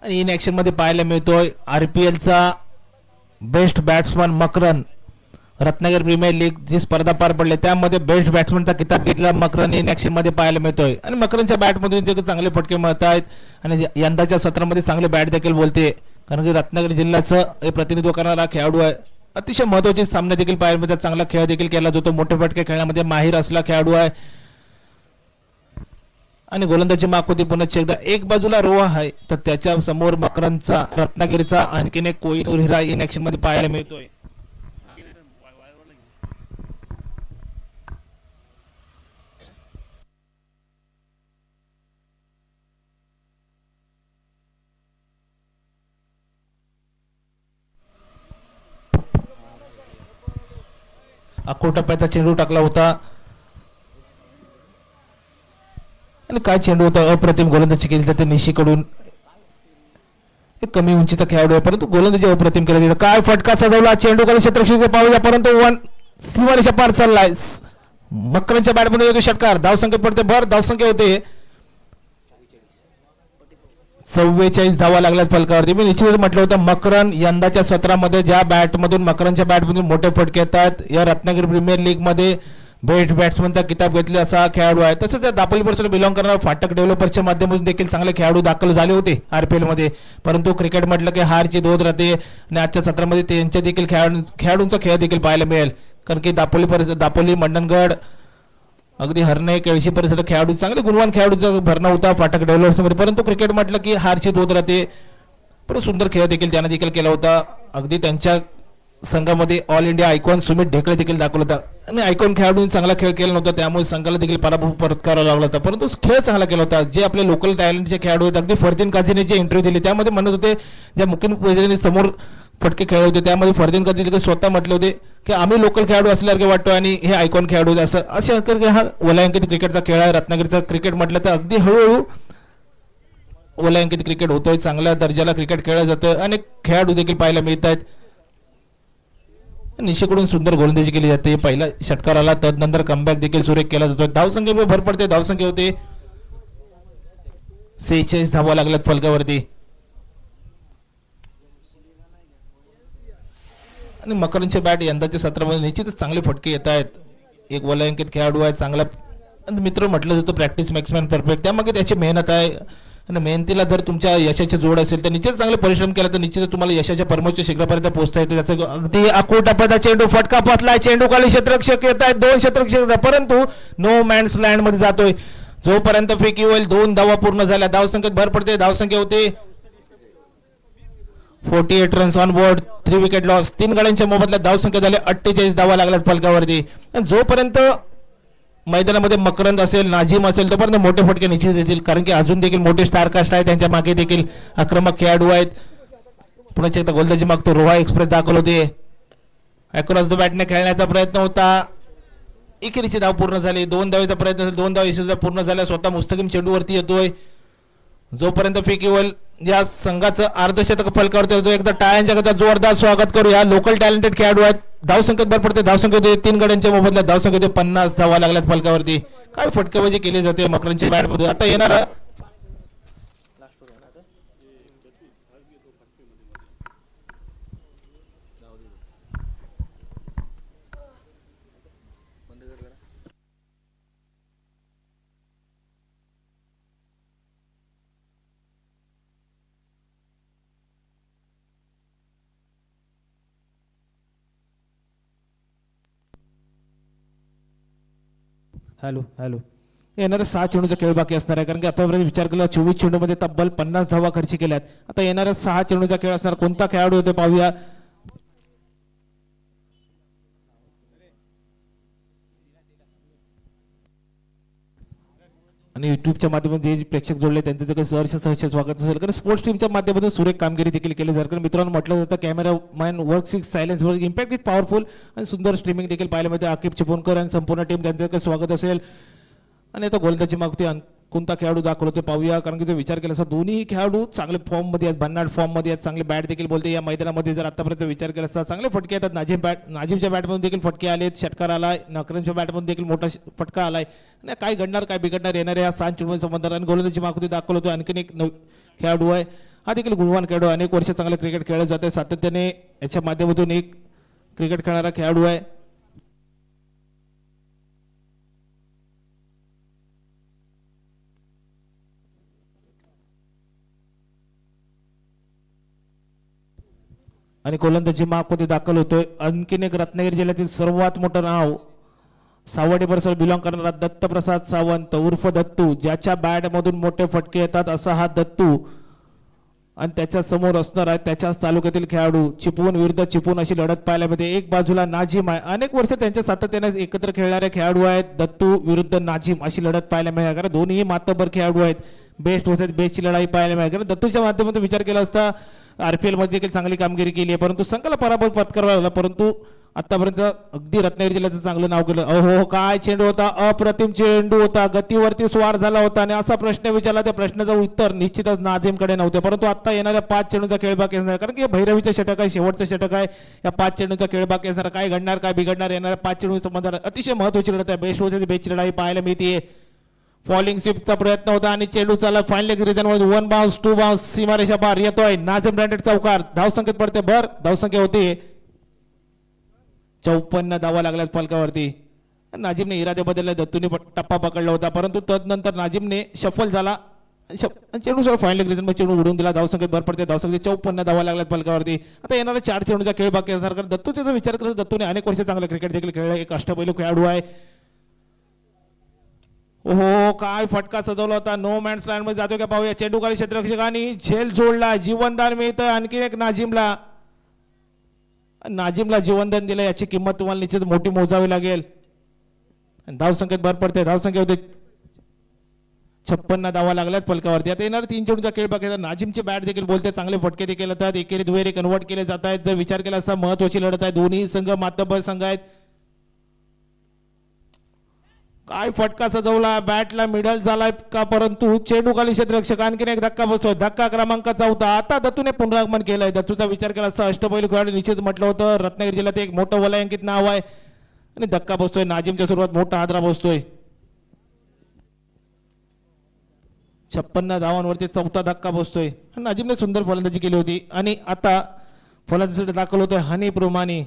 आणि इन ऍक्शन मध्ये पाहायला मिळतोय RPLचा best batsman Makaran. Ratnagiri premier league जी स्पर्धा पार पडली त्यामध्ये बेस्ट बॅट्समनचा किताब घेतला मकरन इन ऍक्शन मध्ये पाहायला मिळतोय. आणि मकरनच्या बॅटमधून जे चांगले फटके मिळत आहेत आणि यंदाच्या सत्रामध्ये चांगले बॅट देखील बोलते, कारण की रत्नागिरी जिल्ह्याचं प्रतिनिधित्व करणारा खेळाडू आहे. अतिशय महत्वाचे सामने देखील पाहायला मिळतात, चांगला खेळ देखील केला जातो, मोठे फटके खेळण्यामध्ये माहीर असला खेळाडू आहे. आणि गोलंदाजी मागवती पुन्हा एकदा एक बाजूला रोहा आहे तर त्याच्या समोर मकरनचा रत्नागिरीचा आणखीन एक कोहिनूर हिरा इन ऍक्शन मध्ये पाहायला मिळतोय. अख्खो टप्प्याचा चेंडू टाकला होता आणि काय चेंडू होता, अप्रतिम गोलंदाजी केली जाते निशीकडून. एक कमी उंचीचा खेळाडू आहे परंतु गोलंदाजी अप्रतिम केली जाते. काय फटका सजवला, चेंडू खाली क्षेत्ररक्षक पाहूया परंतु वन सीमारेषा पार चाललाय. मकरनच्या बॅटमध्ये येतो षटकार, धावसंख्या पडते भर, धावसंख्या होते 44 धावा लागल्यात फलकावरती. मी निश्चितच म्हटलं होतं मकरन यंदाच्या सत्रामध्ये ज्या बॅटमधून मकरनच्या बॅटमधून मोठे फटके येतात, या रत्नागिरी प्रीमियर लीग मध्ये बेस्ट बॅट्समनचा किताब घेतला असा खेळाडू आहे. तसंच या दापोली पासून बिलॉंग करणारा फाटक डेव्हलपरच्या माध्यमातून देखील चांगले खेळाडू दाखल झाले होते RPL मध्ये, परंतु क्रिकेट म्हटलं की हारची दोध राहते आणि आजच्या सत्रामध्ये त्यांच्या देखील खेळाडूंचा खेळ देखील पाहायला मिळेल, कारण की दापोली मंडणगड अगदी हरणे केळशी परिसर खेळाडू चांगले गुणवान खेळाडूचा भरणा होता फाटक डेव्हलपर्समध्ये, परंतु क्रिकेट म्हटलं की हारची दोध राहते. परंतु सुंदर खेळ देखील त्याने देखील केला होता. अगदी त्यांच्या संघामध्ये ऑल इंडिया आयकॉन सुमित ढेकळे देखील दाखवला होता आणि आयकॉन खेळाडूंनी चांगला खेळ केला नव्हता, त्यामुळे संघाला देखील पराभव पत्करावा लागला होता, परंतु खेळ चांगला केला होता. जे आपले लोकल टॅलेंटचे खेळाडू आहेत, अगदी फरदीन काझीने जे इंटरव्ह्यू दिले त्यामध्ये म्हणत होते, ज्या मुख्य प्रेसिडेंटने समोर फटके खेळले होते त्यामध्ये फरदीन काझी स्वतः म्हटले होते की आम्ही लोकल खेळाडू असल्यासारखे वाटतो आणि हे आयकॉन खेळाडू होते. असं अशा प्रकारे हा वलयांकित क्रिकेटचा खेळ आहे. रत्नागिरीचा क्रिकेट म्हटलं तर अगदी हळूहळू वलयांकित क्रिकेट होतोय, चांगल्या दर्जाला क्रिकेट खेळलं जातं, अनेक खेळाडू देखील पाहायला मिळत आहेत. निशीकडून सुंदर गोलंदाजी केली जाते. पहिला षटकार आला तदनंतर कमबॅक देखील सुरेख केला जातो. धावसंख्येवर भर पडते, धावसंख्या होते 46 धावा लागल्यात फलकावरती. आणि मकरनचे बॅट यंदाच्या सत्रामध्ये निश्चितच चांगले फटके येत आहेत. एक वलयांकित खेळाडू आहे, चांगला मित्र म्हटलं जातं प्रॅक्टिस मॅक्स मॅन परफेक्ट, त्यामागे त्याची मेहनत आहे आणि मेहनतीला जर तुमच्या यशाची जोड असेल तर निश्चित चांगले परिश्रम केला तर निश्चित तुम्हाला यशाच्या परमोच्च शिखरापर्यंत पोहोचता येते. त्याचं अगदी अकोटापदा चेंडू फटका पातलाय, चेंडू खाली क्षेत्ररक्षक येत आहेत, 2 क्षेत्ररक्षक परंतु नो मॅन्स लँड मध्ये जातोय. जोपर्यंत फेकी होईल 2 धावा पूर्ण झाल्या, धावसंख्येत भर पडते, धावसंख्या होते 48 runs on board, 3 wicket loss. 3 गड्यांच्या मोबदल्यात धावसंख्या झाली 48 धावा लागल्यात फलकावरती. जोपर्यंत मैदानामध्ये मकरंद असेल, नाझीम असेल तोपर्यंत मोठे फटके निश्चित येतील, कारण की अजून देखील मोठे स्टारकास्ट आहे, त्यांच्या मागे देखील आक्रमक खेळाडू आहेत. पुन्हा एकदा गोलंदाजी मागतो रोहा एक्सप्रेस दाखल होते. अक्रॉस द बॅटने खेळण्याचा प्रयत्न होता, एकेरीची धाव पूर्ण झाली. 2 धावेचा प्रयत्न, 2 धाव यशस्वी पूर्ण झाल्या. स्वतः मुस्तकीम चेंडूवरती येतोय. जोपर्यंत फेकी होईल या संघाचं अर्धशतक फलकावरती होतो. एकदा टाळ्यांच्या करता जोरदार स्वागत करूया. लोकल टॅलेंटेड खेळाडू आहेत. धावसंख्येत भर पडते, धावसंख्येत 3 गड्यांच्या मोबदल्यात धावसंख्येत 50 धावा लागल्यात फलकावरती. काय फटकेबाजी केली जाते मकरनच्या बॅटमध्ये. आता येणारा हॅलो येणाऱ्या 6 चेंडूचा खेळ बाकी असणार आहे, कारण की आतापर्यंत विचार केला 24 चेंडूमध्ये तब्बल 50 धावा खर्च केल्यात. आता येणाऱ्या 6 चेंडूचा खेळ असणार. कोणता खेळाडू होते पाहूया. आणि युट्यूबच्या माध्यमातून जे प्रेक्षक जोडले त्यांचं जे काही सहर्ष स्वागत असेल, कारण स्पोर्ट्स टीमच्या माध्यमातून सुरेख कामगिरी देखील केली जाते. कारण मित्रांनो म्हटलं जातं camera man work six silence work impact is powerful आणि सुंदर स्ट्रीमिंग देखील पाहायला मिळते. आकिब चिपळूणकर आणि संपूर्ण टीम त्यांचं काही स्वागत असेल. आणि आता गोलंदाजी मागते कोणता खेळाडू दाखवतो ते पाहूया. कारण की जर विचार केला असता दोन्ही खेळाडू चांगले फॉर्ममध्ये आहेत, भन्नाट फॉर्ममध्ये आहेत, चांगले बॅट देखील बोलते. या मैदानामध्ये जर आतापर्यंत विचार केला असता चांगले फटके येतात. नाझिमच्या बॅटमधून देखील फटके आलेत, षटकार आलाय, नकरनच्या बॅटमधून देखील मोठा फटका आलाय. नाही काय घडणार काय बिघडणार येणाऱ्या 7 चेंडूंमध्ये संबंध आणि गोलंदाजी मागुती दाखवलं होतं. आणखीन एक खेळाडू आहे, हा देखील गुणवान खेळाडू, अनेक वर्ष चांगलं क्रिकेट खेळलं जाते, सातत्याने याच्या माध्यमातून एक क्रिकेट खेळणारा खेळाडू आहे. आणि गोलंदाजी मागमध्ये दाखल होतोय. आणखीन एक रत्नागिरी जिल्ह्यातील सर्वात मोठं नाव सावडी परिसर बिलॉंग करणारा दत्तप्रसाद सावंत उर्फ दत्तू, ज्याच्या बॅटमधून मोठे फटके येतात असा हा दत्तू. आणि त्याच्या समोर असणार आहे त्याच्याच तालुक्यातील खेळाडू चिपळूण विरुद्ध चिपळूण अशी लढत पाहायला मिळते. एक बाजूला नाझिम आहे, अनेक वर्ष त्यांच्या सातत्याने एकत्र खेळणारे खेळाडू आहेत. दत्तू विरुद्ध नाझिम अशी लढत पाहायला मिळते, कारण दोन्ही मातबर खेळाडू आहेत. बेस्ट वर्सेस बेस्टची लढाई पाहायला मिळते. कारण दत्तूच्या माध्यमातून विचार केला असता RPL मध्ये देखील चांगली कामगिरी केली आहे, परंतु संघाला पराभव पत्करावा लागला. परंतु आतापर्यंत अगदी रत्नागिरी जिल्ह्याचं चांगलं नाव केलं. अहो काय चेंडू होता, अप्रतिम चेंडू होता, गतीवरती स्वार झाला होता. आणि असा प्रश्न विचारला, त्या प्रश्नाचं उत्तर निश्चितच नाझिमकडे नव्हते. परंतु आता येणाऱ्या 5 चेंडूचा खेळ बाकी असणार, कारण की भैरवीचं षटक आहे, शेवटचं षटक आहे. या 5 चेंडूचा खेळ बाकी असणार, काय घडणार काय बिघडणार येणाऱ्या 5 चेंडू संबंधात अतिशय महत्वाची लढत आहे. बेस्ट वर्सेस बेस्टची लढाई पाहायला मिळते. फॉलिंग स्वीपचा प्रयत्न होता आणि चेंडू चालला फायनल रिझन मध्ये 1 बाउन्स 2 बाउन्स सीमारेषा पार येतोय. नाझिम ब्रँडेड चौकार, धावसंख्येत पडते भर, धावसंख्या होती 54 धावा लागल्यात फलकावरती. नाझिमने इरादे बदलले, दत्तूने टप्पा पकडला होता, परंतु तदनंतर नाझिमने शफल झाला, चेंडू सर फायनल रिझन मध्ये चेंडू उडून दिला. धावसंख्येत भर पडते, धावसंख्येत 54 धावा लागल्यात फलकावरती. आता येणारा 4 चेंडूचा खेळ बाकी असणार, कारण दत्तू त्याचा विचार करत दत्तूने अनेक वर्ष चांगलं क्रिकेट देखील खेळलं, एक अष्टपैलू खेळाडू आहे. ओहो काय फटका सजवला होता, नो मॅन्स लँड मध्ये जातो का पाहूया. चेंडू खाली क्षेत्ररक्षकांनी झेल जोडला, जीवनदान मिळतं आणखीन एक नाझिमला. नाझिमला जीवनदान दिलं, याची किंमत तुम्हाला निश्चित मोठी मोजावी लागेल. धावसंख्येत भर पडते, धावसंख्या होते 56 धावा लागल्यात फलकावरती. आता येणार 3 चेंडूचा खेळ बाकी. नाझिमची बॅट देखील बोलते, चांगले फटके देखील येतात, एकेरी दुहेरी कन्वर्ट केले जात आहेत. जर विचार केला असता महत्वाची लढत आहे, दोन्ही संघ मातब्बर संघ आहेत. काय फटका सजवला, बॅटला मिडल झालाय का, परंतु चेंडू खाली क्षेत्ररक्षक आणखीन एक धक्का बसतोय, धक्का क्रमांक 4. आता दत्तूने पुनरागमन केलंय. दत्तूचा विचार केला असता अष्टपैलू खेळाडू निश्चित म्हटलं होतं, रत्नागिरी जिल्ह्यात एक मोठं वलयांकित नाव आहे. आणि धक्का बसतोय, नाझिमच्या सुरुवात मोठा हादरा बसतोय. 56 धावांवरती 4था धक्का बसतोय. नाझिमने सुंदर फलंदाजी केली होती. आणि आता फलंदाजीसाठी दाखल होतोय हनीफ रुमानी,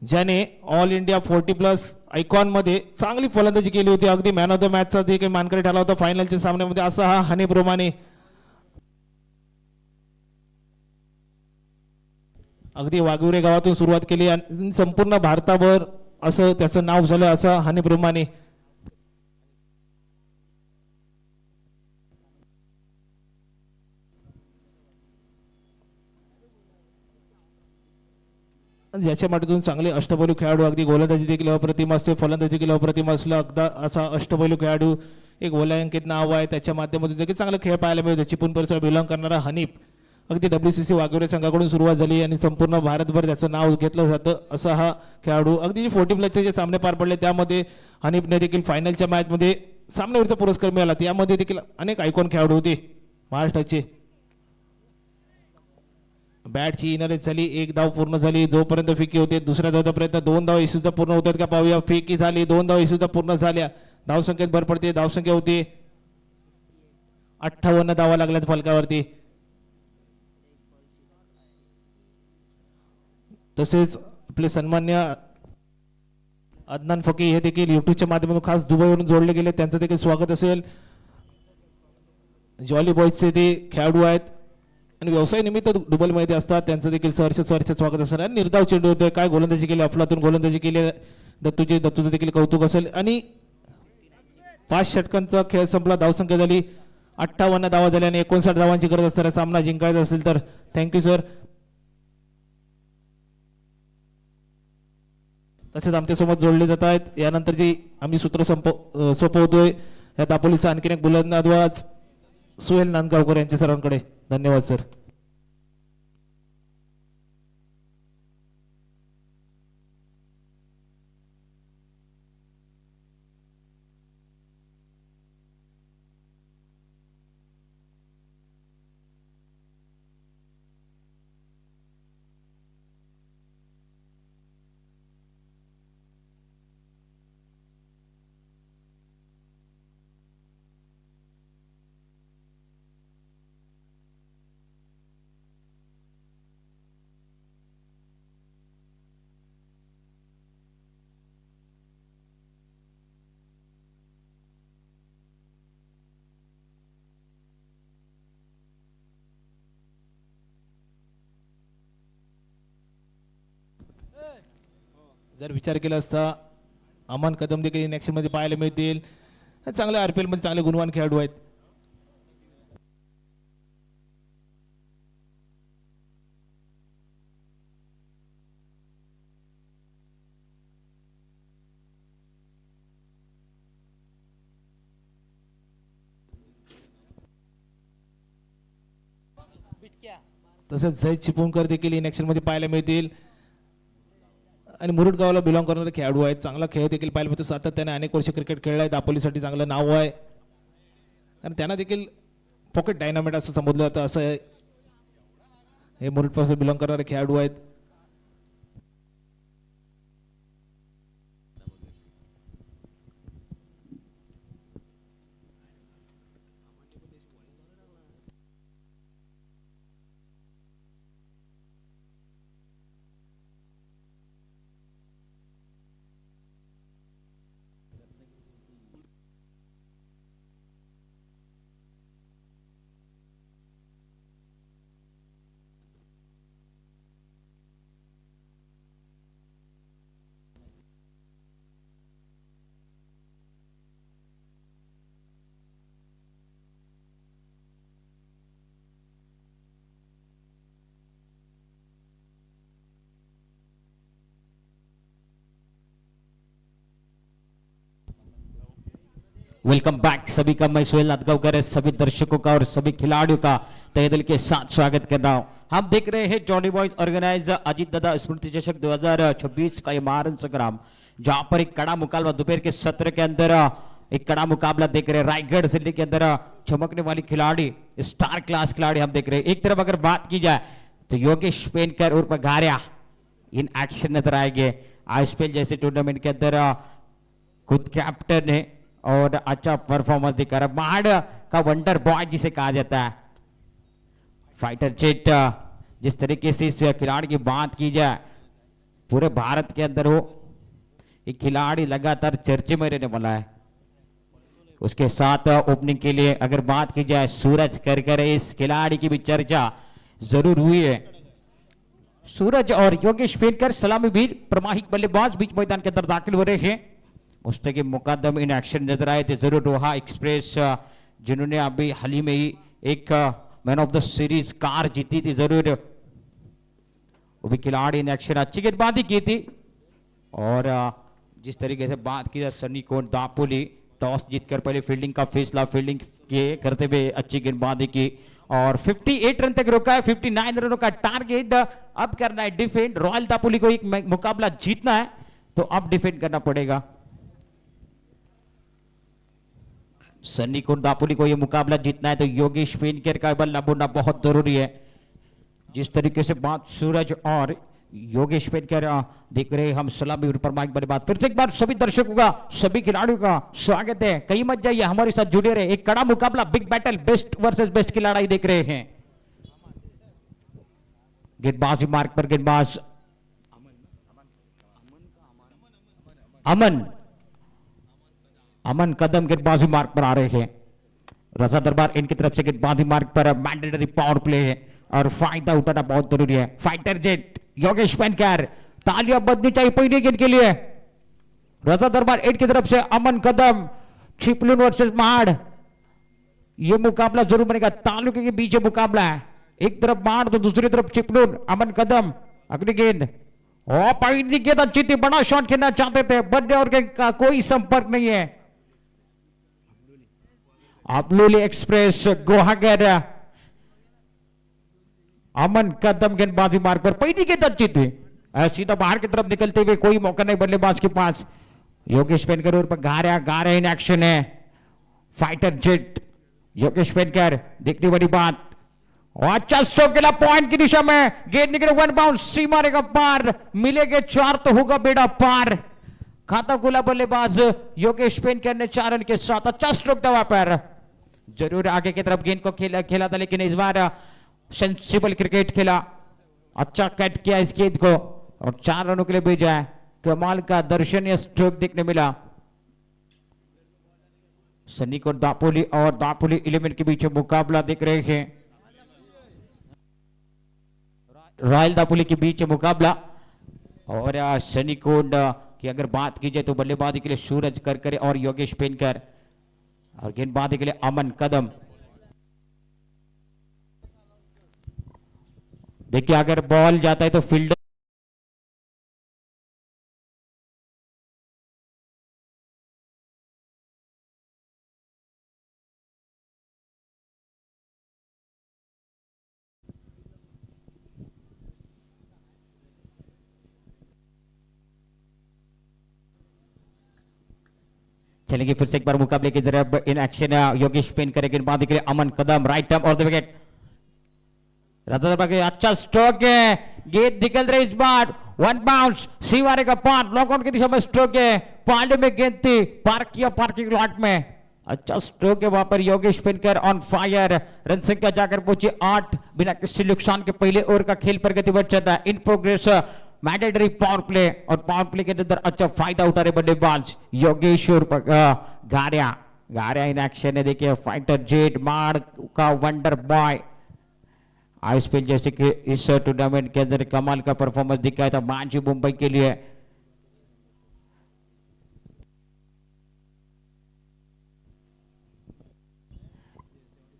ज्याने ऑल इंडिया 40+ आयकॉन मध्ये चांगली फलंदाजी केली होती. अगदी मॅन ऑफ द मॅचचा देखील मानकरी ठरला होता फायनलच्या सामन्यामध्ये. असा हा हनीफ रुमानी अगदी वाघुरे गावातून सुरुवात केली आणि संपूर्ण भारताभर असं त्याचं नाव झालं, असं हनीफ रुमानी. याच्या माध्यमातून चांगले अष्टपैलू खेळाडू, अगदी गोलंदाजी देखील अप्रतिम असते, फलंदाजी देखील अप्रतिम असलं, अगदा असा अष्टपैलू खेळाडू, एक वलयांकित नाव आहे. त्याच्या माध्यमातून देखील चांगलं खेळ पाहायला मिळतो. चिपळूण परिसर बिलॉंग करणारा हनीफ अगदी WCC वाघोरे संघाकडून सुरुवात झाली आणि संपूर्ण भारतभर त्याचं नाव घेतलं जातं, असा हा खेळाडू. अगदी 40+चे जे सामने पार पडले त्यामध्ये हनीफने देखील फायनलच्या मॅचमध्ये सामन्यावरचा पुरस्कार मिळाला. त्यामध्ये देखील अनेक आयकॉन खेळाडू होते महाराष्ट्राचे. बॅटची इनरेज झाली, 1 धाव पूर्ण झाली, जोपर्यंत फिकी होते. दुसऱ्या धावचा प्रयत्न, 2 धाव यशस्वी पूर्ण होतात का पाहूया. फिकी झाली, 2 धाव यशस्वी पूर्ण झाल्या, धावसंख्येत भर पडते, धावसंख्या होती 58 धावा लागल्यात फलकावरती. तसेच आपले सन्मान्य अदनान फकी हे देखील युट्यूबच्या माध्यमातून खास दुबईवरून जोडले गेले, त्यांचं देखील स्वागत असेल. जॉली बॉयजचे ते खेळाडू आहेत आणि व्यवसाय निमित्त दुबईमध्ये असतात, त्यांचं देखील सहर्ष स्वागत असणार. आणि निर्धाव चेंडू होतोय, काय गोलंदाजी केली, अफलातून गोलंदाजी केली दत्तूचं देखील कौतुक असेल. आणि 5 षटकांचा खेळ संपला, धावसंख्या झाली 58 धावा झाल्या आणि 59 धावांची गरज असणारा सामना जिंकायचा असेल तर. Thank you sir. तसेच आमच्यासोबत जोडले जात आहेत. यानंतर जी आम्ही सूत्र सोपवतोय या दापोलीचा आणखीन एक बुलंदाज सुहेल नांदगावकर यांच्या सरांकडे. धन्यवाद सर. जर विचार केला असता अमन कदम देखील इन ॲक्शन मध्ये पाहायला मिळतील. चांगले आरपीएल मध्ये चांगले गुणवान खेळाडू आहेत. तसेच जय चिपळूणकर देखील इन ॲक्शन मध्ये पाहायला मिळतील आणि मुरुड गावाला बिलॉंग करणारे खेळाडू आहेत. चांगला खेळ देखील पाहायला मिळतो. सातत्याने अनेक वर्ष क्रिकेट खेळला आहे. दापोलीसाठी चांगलं नाव आहे आणि त्यांना देखील पॉकेट डायनामिट असं संबोधलं जातं. असं हे मुरुड पासून बिलॉंग करणारे खेळाडू आहेत. वेलकम बैक सभी का मैं सुहेल नादगांवकर सभी दर्शकों का और सभी खिलाड़ियों का तहे दिल के साथ स्वागत कर रहा हूं. हम देख रहे हैं जॉनी बॉयज ऑर्गेनाइज अजीत दादा स्मृति चषक 2026 का ये महारन संग्राम, जहां पर एक कड़ा मुकाबला दोपहर के सत्र के अंदर एक कड़ा मुकाबला देख रहे हैं. रायगढ़ जिले के अंदर चमकने वाली खिलाड़ी, स्टार क्लास खिलाड़ी हम देख रहे हैं. एक तरफ अगर बात की जाए तो योगेश पेनकर उर्फ गारिया इन एक्शन नजर आएंगे. आईएसपीएल जैसे टूर्नामेंट के अंदर खुद कैप्टन है और अच्छा परफॉर्मेंस दिखा रहा है. महाड़ का वंडर बॉय जिसे कहा जाता है, फाइटर जेट. जिस तरीके से इस खिलाड़ी की बात की जाए पूरे भारत के अंदर वो एक खिलाड़ी लगातार चर्चे में रहने वाला है. उसके साथ ओपनिंग के लिए अगर बात की जाए सूरज कर इस खिलाड़ी की भी चर्चा जरूर हुई है. सूरज और योगेश पेनकर सलामी वीर प्रमाहिक बल्लेबाज बीच मैदान के अंदर दाखिल हो रहे हैं. मुस्तकिम मुकदम इन एक्शन नजर आए थे जरूर. रोहा एक्सप्रेस जिन्होंने अभी हाल ही में ही एक man of the series car जीती थी जरूर, वो भी खिलाड़ी इन एक्शन अच्छी गेंदबाजी की थी. और जिस तरीके से बात की जाए सनी कोन दापोली टॉस जीतकर पहले फील्डिंग का फैसला फील्डिंग के करते हुए अच्छी गेंदबाजी की और 58 रन तक रोका है. 59 रनों का टारगेट. अब करना है डिफेंड. रॉयल दापोली को एक मुकाबला जीतना है तो अब डिफेंड करना पड़ेगा. सन्नी को दापोली को यह मुकाबला जीतना है तो योगेश पेनकर का बल्ला बोलना बहुत जरूरी है. जिस तरीके से बात सूरज और योगेश पेनकर देख रहे हम सलामी पर माइक बल्लेबाज. फिर से एक बार सभी दर्शकों का सभी खिलाड़ियों का स्वागत है. कहीं मत जाइए, हमारे साथ जुड़े रहे. एक कड़ा मुकाबला, big battle, best versus best की लड़ाई देख रहे हैं. गेंदबाजी मार्ग पर गेंदबाज अमन कदम गेंदबाजी मार्ग पर आ रहे हैं. रजा दरबार इनकी तरफ से गेंदबाजी मार्ग पर मैंडेटरी पावर प्ले है और फायदा उठाना बहुत जरूरी है. फाइटर जेट योगेश पेनकर, तालियां बजनी चाहिए पहली गेंद के लिए. रजा दरबार इनकी तरफ से अमन कदम, चिपलून वर्सेस महाड़. यह मुकाबला जरूर बनेगा. तालुके के बीच मुकाबला है. एक तरफ महाड़ तो दूसरी तरफ चिपलून. अमन कदम अगली गेंद और पहली गेंद अच्छी थी. बड़ा शॉट खेलना चाहते थे, बड़े और का कोई संपर्क नहीं है. अबलूली एक्सप्रेस गुहागर अमन कदम गेंदबाजी मार्ग पर पहली गेंद अच्छी थी. सीधा बाहर की तरफ निकलते हुए कोई मौका नहीं बल्लेबाज के पास. योगेश पेनकर और पर गा रहे इन एक्शन है. फाइटर जेट योगेश पेनकर, देखने वाली बात. और अच्छा स्ट्रोक खेला पॉइंट की दिशा में. गेंद निकले वन बाउंड, सीमा रेखा पार. मिलेंगे 4 तो होगा बेड़ा पार. खाता खुला बल्लेबाज योगेश पेनकर ने 4 रन के साथ अच्छा स्ट्रोक दवा पर. जरूर आगे की तरफ गेंद को खेला था लेकिन इस बार सेंसिबल क्रिकेट खेला. अच्छा कट किया इस गेंद को और 4 रनों के लिए भेजा है. कमाल का दर्शनीय स्ट्रोक देखने मिला. सनी को दापोली और दापोली 11 के बीच मुकाबला देख रहे हैं. रॉयल दापोली के बीच मुकाबला और सनी कोंड की अगर बात की जाए तो बल्लेबाजी के लिए सूरज करकरे और योगेश पेनकर, और गेंदबाजी के लिए अमन कदम। देखिए अगर बॉल जाता है तो फील्डर चलेंगे फिर से एक बार मुकाबले की तरफ। इन एक्शन योगेश पेनकर, गेंदबाजी के लिए अमन कदम, राइट टर्म और द विकेट। अच्छा स्ट्रोक है, गेंद निकल रही इस बार, वन बाउंस, सीवारे का पार, लॉकआउट की दिशा में स्ट्रोक है, पांडे में गेंद थी, पार्क किया पार्किंग लॉट में। अच्छा स्ट्रोक है वहां पर, योगेश पेनकर ऑन फायर, रन संख्या जाकर पहुंची 8 बिना किसी नुकसान के। पहले ओवर का खेल प्रगति बढ़ जाता है। In progress mandatory power play, और पावर प्ले के अंदर अच्छा फायदा उठा रहे बल्लेबाज योगेश और गारिया। गारिया इन एक्शन है, देखिए फाइटर जेट मार का वंडर बॉय आईपीएल जैसे कि इस टूर्नामेंट के अंदर कमाल का परफॉर्मेंस दिखाया था मांझी मुंबई के लिए।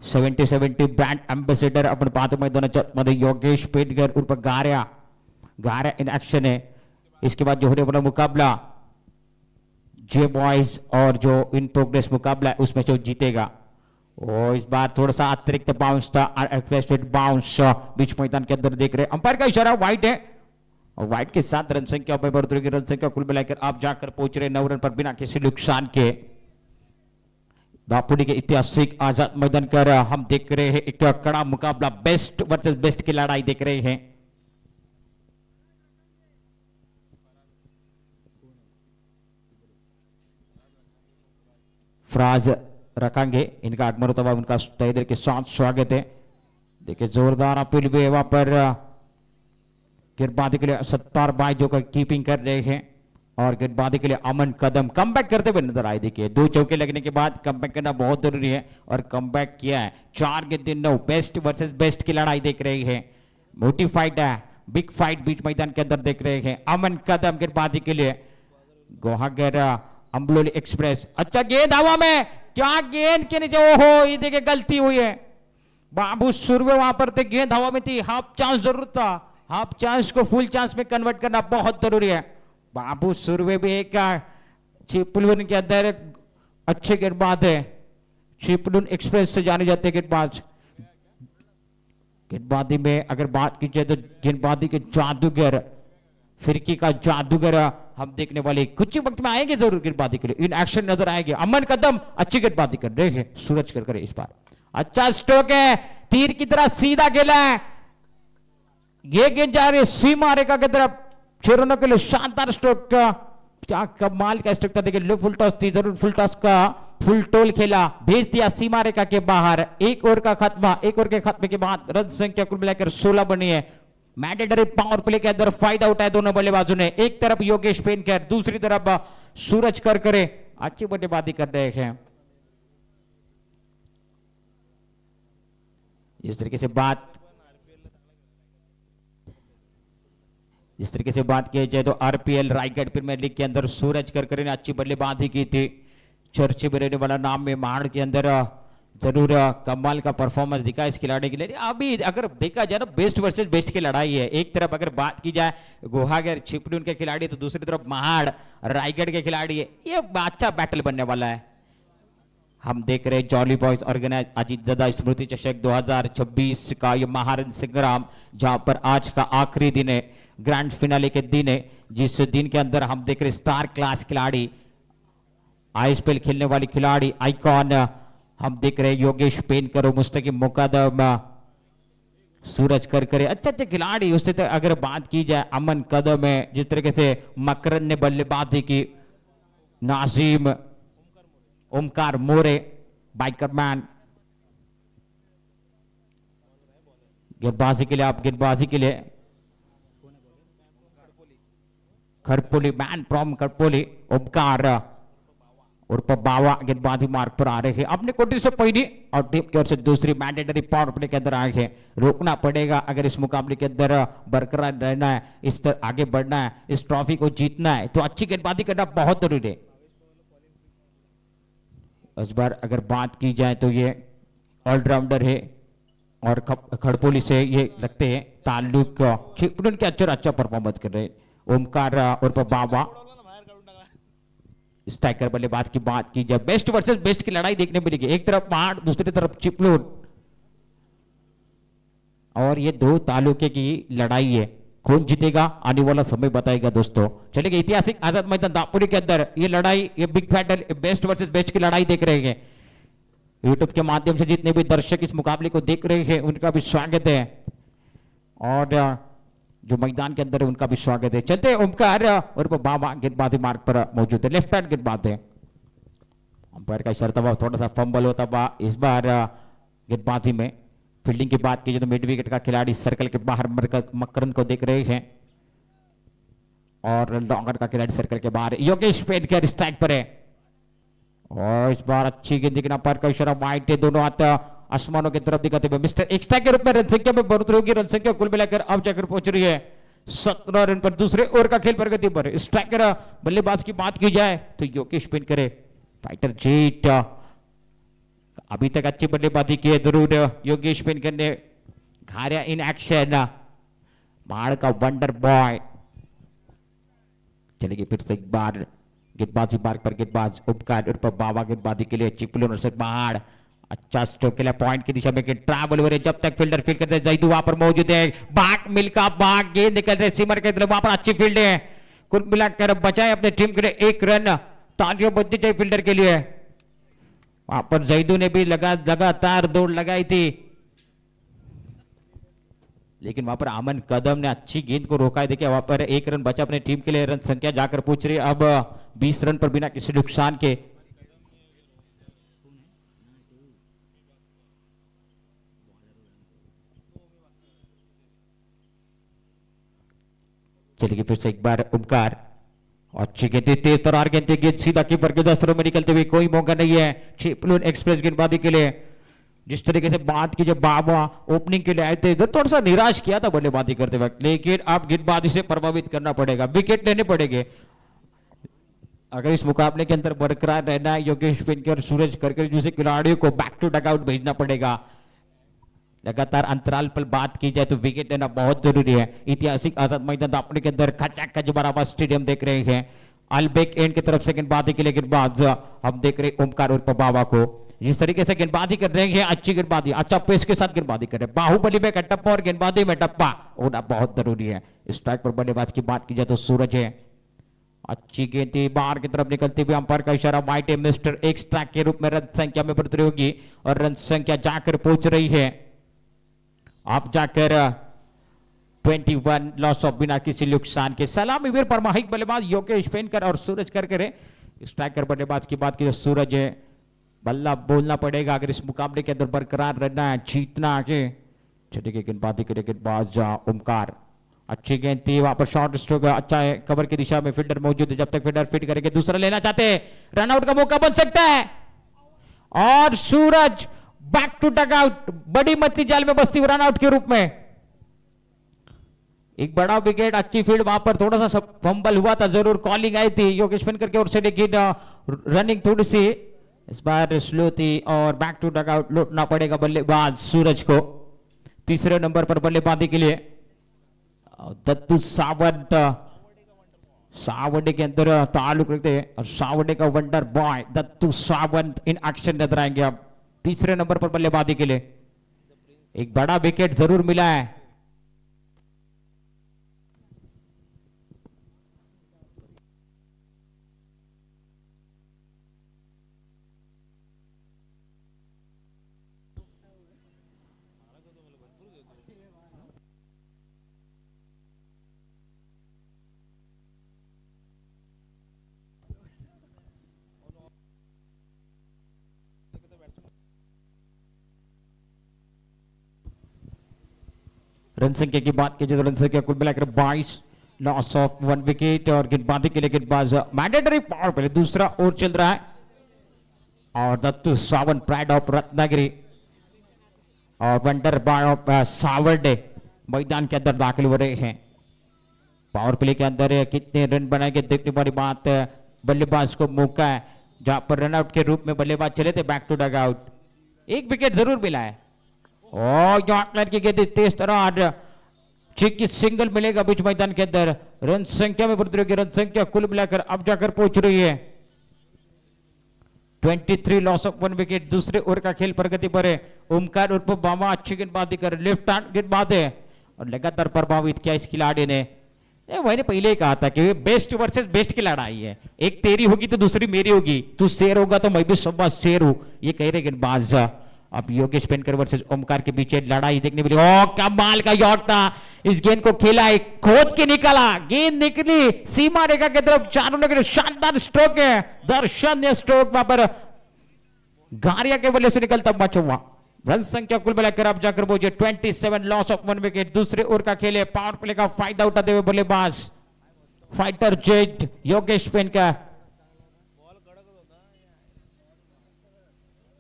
सेवेंटी ब्रँड एम्बेसेडर आपण पाहतो मैदानाच्या मध्ये योगेश पेटकर उर्फ गार्या। गार्या इन एक्शन है। इसके बाद जो होने वाला मुकाबला जे बॉयज और जो इन प्रोग्रेस मुकाबला है उसमें से जीतेगा। और इस बार थोड़ा सा अतिरिक्त बाउंस था, अनएक्सपेक्टेड बाउंस बीच मैदान के अंदर देख रहे हैं। अंपायर का इशारा वाइट है, और वाइट के साथ रन संख्या में बढ़ोतरी की, रन संख्या कुल मिलाकर आप जाकर पहुंच रहे 9 रन पर बिना किसी नुकसान के। दापुड़ी के ऐतिहासिक आजाद मैदान कर हम देख रहे हैं एक कड़ा मुकाबला, बेस्ट वर्सेस बेस्ट की लड़ाई देख रहे हैं। फ्राज रखेंगे, इनका आगमन होता हुआ उनका तहे दिल के साथ स्वागत है। देखिए जोरदार अपील भी है वहां पर गेंदबाजी के लिए 70 बाई जो कीपिंग कर रहे हैं, और गेंदबाजी के लिए अमन कदम कमबैक करते हुए नजर आए। देखिए 2 चौके लगने के बाद कमबैक करना बहुत जरूरी है, और कमबैक किया है। 4 गेंद 9, बेस्ट वर्सेस बेस्ट की लड़ाई देख रहे हैं। मोटी फाइट है, बिग फाइट बीच मैदान के अंदर देख रहे हैं। अमन कदम गेंदबाजी के लिए, गुहागर अम्बलोली एक्सप्रेस, अच्छा गेंद हवा में, क्या गेंद के नीचे, ओहो ये देखिए गलती हुई है। बाबू सुरवे वहां पर थे, गेंद हवा में थी, हाफ चांस जरूर था, हाफ चांस को फुल चांस में कन्वर्ट करना बहुत जरूरी है। बाबू सुरवे भी एक चिपलून के अंदर अच्छे गेंदबाज है, चिपलून एक्सप्रेस से जाने जाते गेंदबाज। गेंदबाजी में अगर बात की जाए तो गेंदबाजी के जादूगर, फिरकी का जादूगर हम देखने वाले कुछ ही वक्त में आएंगे जरूर गेंदबाजी के लिए। इन एक्शन नजर आएंगे। अमन कदम अच्छी गेंदबाजी कर रहे हैं, सूरज कर इस बार अच्छा स्ट्रोक है, तीर की तरह सीधा खेला है, ये गेंद जा रही है सीमा रेखा की तरफ, शेरों के लिए शानदार स्ट्रोक का, क्या कमाल का स्ट्रोक था। देखिए लो फुल टॉस थी, जरूर फुल टॉस का फुल टोल खेला, भेज दिया सीमा रेखा के बाहर। एक ओवर का खात्मा, एक ओवर के खात्मे के बाद रन संख्या कुल मिलाकर 16 बनी है। मैंडेटरी पावर प्ले के अंदर फायदा उठाया दोनों बल्लेबाजों ने, एक तरफ योगेश पेनकर, दूसरी तरफ सूरज करकरे अच्छी बल्लेबाजी कर रहे हैं। जिस तरीके से बात की जाए तो आरपीएल रायगढ़ प्रीमियर लीग के अंदर सूरज करकरे ने अच्छी बल्लेबाजी की थी। चर्चे में रहने वाला नाम में महाड़ के अंदर जरूर कमाल का परफॉर्मेंस दिखा इस खिलाड़ी के लिए। अभी अगर देखा जाए ना बेस्ट वर्सेस बेस्ट की लड़ाई है। एक तरफ अगर बात की जाए गुहागर चिपलून के खिलाड़ी, तो दूसरी तरफ महाड़ रायगढ़ के खिलाड़ी है। ये अच्छा बैटल बनने वाला है। हम देख रहे हैं जॉली बॉयज ऑर्गेनाइज अजीत दादा स्मृति चषक 2026 का ये महारन संग्राम, जहां पर आज का आखिरी दिन है, ग्रैंड फिनाले के दिन है, जिस दिन के अंदर हम देख रहे स्टार क्लास खिलाड़ी, आईएसपीएल खेलने वाली खिलाड़ी, आइकॉन हम देख रहे योगेश पेनकर, मुस्तकिम मुकदम, सूरज करकरे, अच्छे खिलाड़ी। उससे तो अगर बात की जाए अमन कदम है, जिस तरीके से मकरन ने बल्लेबाजी की, नाजिम, ओमकार मोरे, बाइकर मैन गेंदबाजी के लिए, आप गेंदबाजी के लिए खरपोली मैन फ्रॉम खरपोली, ओमकार, और बावा गेंदबाजी मार्ग पर आ रहे हैं अपने कोटी से पहली और टीम की ओर से दूसरी मैंडेटरी पावर प्ले के अंदर आए हैं। रोकना पड़ेगा अगर इस मुकाबले के अंदर बरकरार रहना है, इस तरह आगे बढ़ना है, इस ट्रॉफी को जीतना है तो अच्छी गेंदबाजी करना बहुत जरूरी है। इस बार अगर बात की जाए तो ये ऑलराउंडर है और खड़पोली से ये लगते हैं ताल्लुक चिपळूण के अच्छा परफॉर्मेंस कर रहे हैं। ओमकार और बाबा स्ट्राइकर बल्लेबाज की बात की जाए बेस्ट वर्सेस बेस्ट की लड़ाई देखने मिलेगी। एक तरफ पहाड़ दूसरी तरफ चिपळूण और ये दो तालुके की लड़ाई है। कौन जीतेगा आने वाला समय बताएगा दोस्तों। चलिए ऐतिहासिक आजाद मैदान दापोली के अंदर ये लड़ाई, ये big battle, best versus best की लड़ाई देख रहे हैं। यूट्यूब के माध्यम से जितने भी दर्शक इस मुकाबले को देख रहे हैं उनका भी स्वागत है और जो मैदान के अंदर है उनका भी स्वागत है। चलते ओमकार और बाबा गेंदबाजी मार्ग पर मौजूद है, लेफ्ट हैंड गेंदबाज है। अंपायर का इशारा था, थोड़ा सा फंबल होता बा इस बार गेंदबाजी में। फील्डिंग की बात की जाए तो मिड विकेट का खिलाड़ी सर्कल के बाहर मकरंद को देख रहे हैं और लॉन्गर का खिलाड़ी सर्कल के बाहर योगेश पेडकर स्ट्राइक पर है और इस बार अच्छी गेंद दिखना पर का इशारा वाइट है, दोनों हाथ आसमानों की तरफ दिखाते हुए मिस्टर एक्स्ट्रा के रूप में रन संख्या में बढ़ोतरी होगी। रन संख्या कुल मिलाकर अब जाकर पहुंच रही है 17 रन पर। दूसरे ओवर का खेल प्रगति पर स्ट्राइकर बल्लेबाज की बात की जाए तो योगेश पेडकर फाइटर जेट अभी तक अच्छी बल्लेबाजी की है जरूर। योगेश पेडकर ने घारिया इन एक्शन बाढ़ का वंडर बॉय। चलेगी फिर से एक बार गेंदबाजी मार्ग पर गेंदबाज उपकार और बाबा गेंदबाजी के लिए चिपळूण से बाढ़ अच्छा स्ट्रोक के लिए पॉइंट की दिशा में ट्रैवल हो रहे जब तक फील्डर फील्ड करते जैदू वहां पर मौजूद है। बाग मिल्का बाग गेंद निकल रहे सीमर के वहां पर अच्छी फील्ड है। कुल मिलाकर बचाए अपने टीम के लिए एक रन। तालियां बजनी चाहिए फील्डर के लिए। वहां पर जैदू ने भी लगातार दौड़ लगाई थी लेकिन वहां पर अमन कदम ने अच्छी गेंद को रोका है। देखिए वहां पर एक रन बचा अपने टीम के लिए। रन संख्या जाकर पूछ रही है अब 20 रन पर बिना किसी नुकसान के। चलिए फिर से एक बार ओमकार अच्छी गेंद तेज तरार गेंद सीधा कीपर के दस्तरों में निकलते हुए कोई मौका नहीं है चिपळूण एक्सप्रेस गेंदबाजी के लिए। जिस तरीके से बात की जब बाबा ओपनिंग के लिए आए थे इधर थोड़ा सा निराश किया था बल्लेबाजी करते वक्त, लेकिन अब गेंदबाजी से प्रभावित करना पड़ेगा, विकेट लेने पड़ेंगे अगर इस मुकाबले के अंदर बरकरार रहना है। योगेश पेडकर और सूरज करकर जैसे खिलाड़ियों को बैक टू डगआउट भेजना पड़ेगा। लगातार अंतराल पर बात की जाए तो विकेट लेना बहुत जरूरी है। ऐतिहासिक आजाद मैदान दापोली के अंदर खचाखच बराबर स्टेडियम देख रहे हैं। अलबेक एंड की तरफ से गेंदबाजी के लिए गेंदबाज हम देख रहे ओमकार और बाबा को जिस तरीके से गेंदबाजी कर रहे हैं, अच्छी गेंदबाजी, अच्छा पेस के साथ गेंदबाजी कर रहे हैं। बाहुबली में टप्पा और गेंदबाजी में टप्पा होना बहुत जरूरी है। स्ट्राइक पर बल्लेबाज की बात की जाए तो सूरज है। अच्छी गेंद बाहर की तरफ निकलती हुई अंपायर का इशारा वाइट है। मिस्टर एक्स्ट्रा के रूप में रन संख्या में बढ़ोतरी होगी और रन संख्या जाकर पहुंच रही है आप जाकर 21 लॉस ऑफ बिना किसी नुकसान के। सलामी वीर पर माहिक बल्लेबाज योगेश पेडकर और सूरज करके स्ट्राइकर बल्लेबाज की बात की जाए सूरज है। बल्ला बोलना पड़ेगा अगर इस मुकाबले के अंदर बरकरार रहना है, जीतना आगे। चलिए गेंदबाजी के लिए गेंदबाज ओमकार अच्छी गेंद थी वहां पर शॉर्ट स्ट्रोक अच्छा है। कवर की दिशा में फील्डर मौजूद है, जब तक फील्डर फील्ड करेंगे दूसरा लेना चाहते हैं रनआउट का मौका बन सकता है और सूरज बैक टू डगआउट बड़ी मछली जाल में बसती हुई रनआउट के रूप में। एक बड़ा विकेट, अच्छी फील्ड, वहां पर थोड़ा सा फंबल हुआ था, जरूर कॉलिंग आई थी योगेश पेडकर की ओर से, लेकिन रनिंग थोड़ी सी इस बार स्लो थी और बैक टू डगआउट लौटना पड़ेगा बल्लेबाज सूरज को। तीसरे नंबर पर बल्लेबाजी के लिए दत्तू सावंत सावडे के अंदर ताल्लुक रखते हैं और सावडे का wonder boy Dattu Sawant in action नजर आएंगे अब तीसरे नंबर पर बल्लेबाजी के लिए। एक बड़ा विकेट जरूर मिला है। रन संख्या की बात की जाए तो रन संख्या कुल मिलाकर 22, लॉस ऑफ 1 विकेट और गेंदबाजी के लिए गेंदबाज मैंडेटरी पावर प्ले दूसरा ओवर चल रहा है। और दत्तू सावंत प्राइड ऑफ रत्नागिरी और वंडर बार ऑफ सावर्डे मैदान के अंदर दाखिल हो रहे हैं। पावर प्ले के अंदर कितने रन बनाएंगे देखने वाली बात है। बल्लेबाज को मौका है जहां पर रनआउट के रूप में बल्लेबाज चले थे बैक टू डग आउट। एक विकेट जरूर मिला है और यॉर्कर की गेंद तेज तरह की सिंगल मिलेगा बीच मैदान के अंदर। रन संख्या में बढ़ती रहेगी, रन संख्या कुल मिलाकर अब जाकर पहुंच रही है 23 लॉस ऑफ 1 विकेट। दूसरे ओवर का खेल प्रगति पर है। ओमकार उर्फ बाबा अच्छी गेंदबाजी कर लेफ्ट हैंड गेंदबाज है और लगातार प्रभावित किया इस खिलाड़ी ने। मैंने पहले ही कहा था कि बेस्ट वर्सेस बेस्ट की लड़ाई है, एक तेरी होगी तो दूसरी मेरी होगी, तू शेर होगा तो मैं भी सुबह शेर हूं, ये कह रहे गेंदबाज। अब योगेश पेनकर वर्सेस ओमकार के बीच लड़ाई देखने मिली। ओ क्या माल का यॉट था, इस गेंद को खेला है, खोद के निकाला, गेंद निकली सीमा रेखा की तरफ, चारों ने शानदार स्ट्रोक है, दर्शनीय स्ट्रोक वहां पर गारिया के बल्ले से निकलता बचा हुआ। रन संख्या कुल मिलाकर अब जाकर पहुंचे 27 लॉस ऑफ 1 विकेट। दूसरे ओवर का खेल है, पावर प्ले का फायदा उठाते हुए बल्लेबाज फाइटर जेट योगेश पेनकर।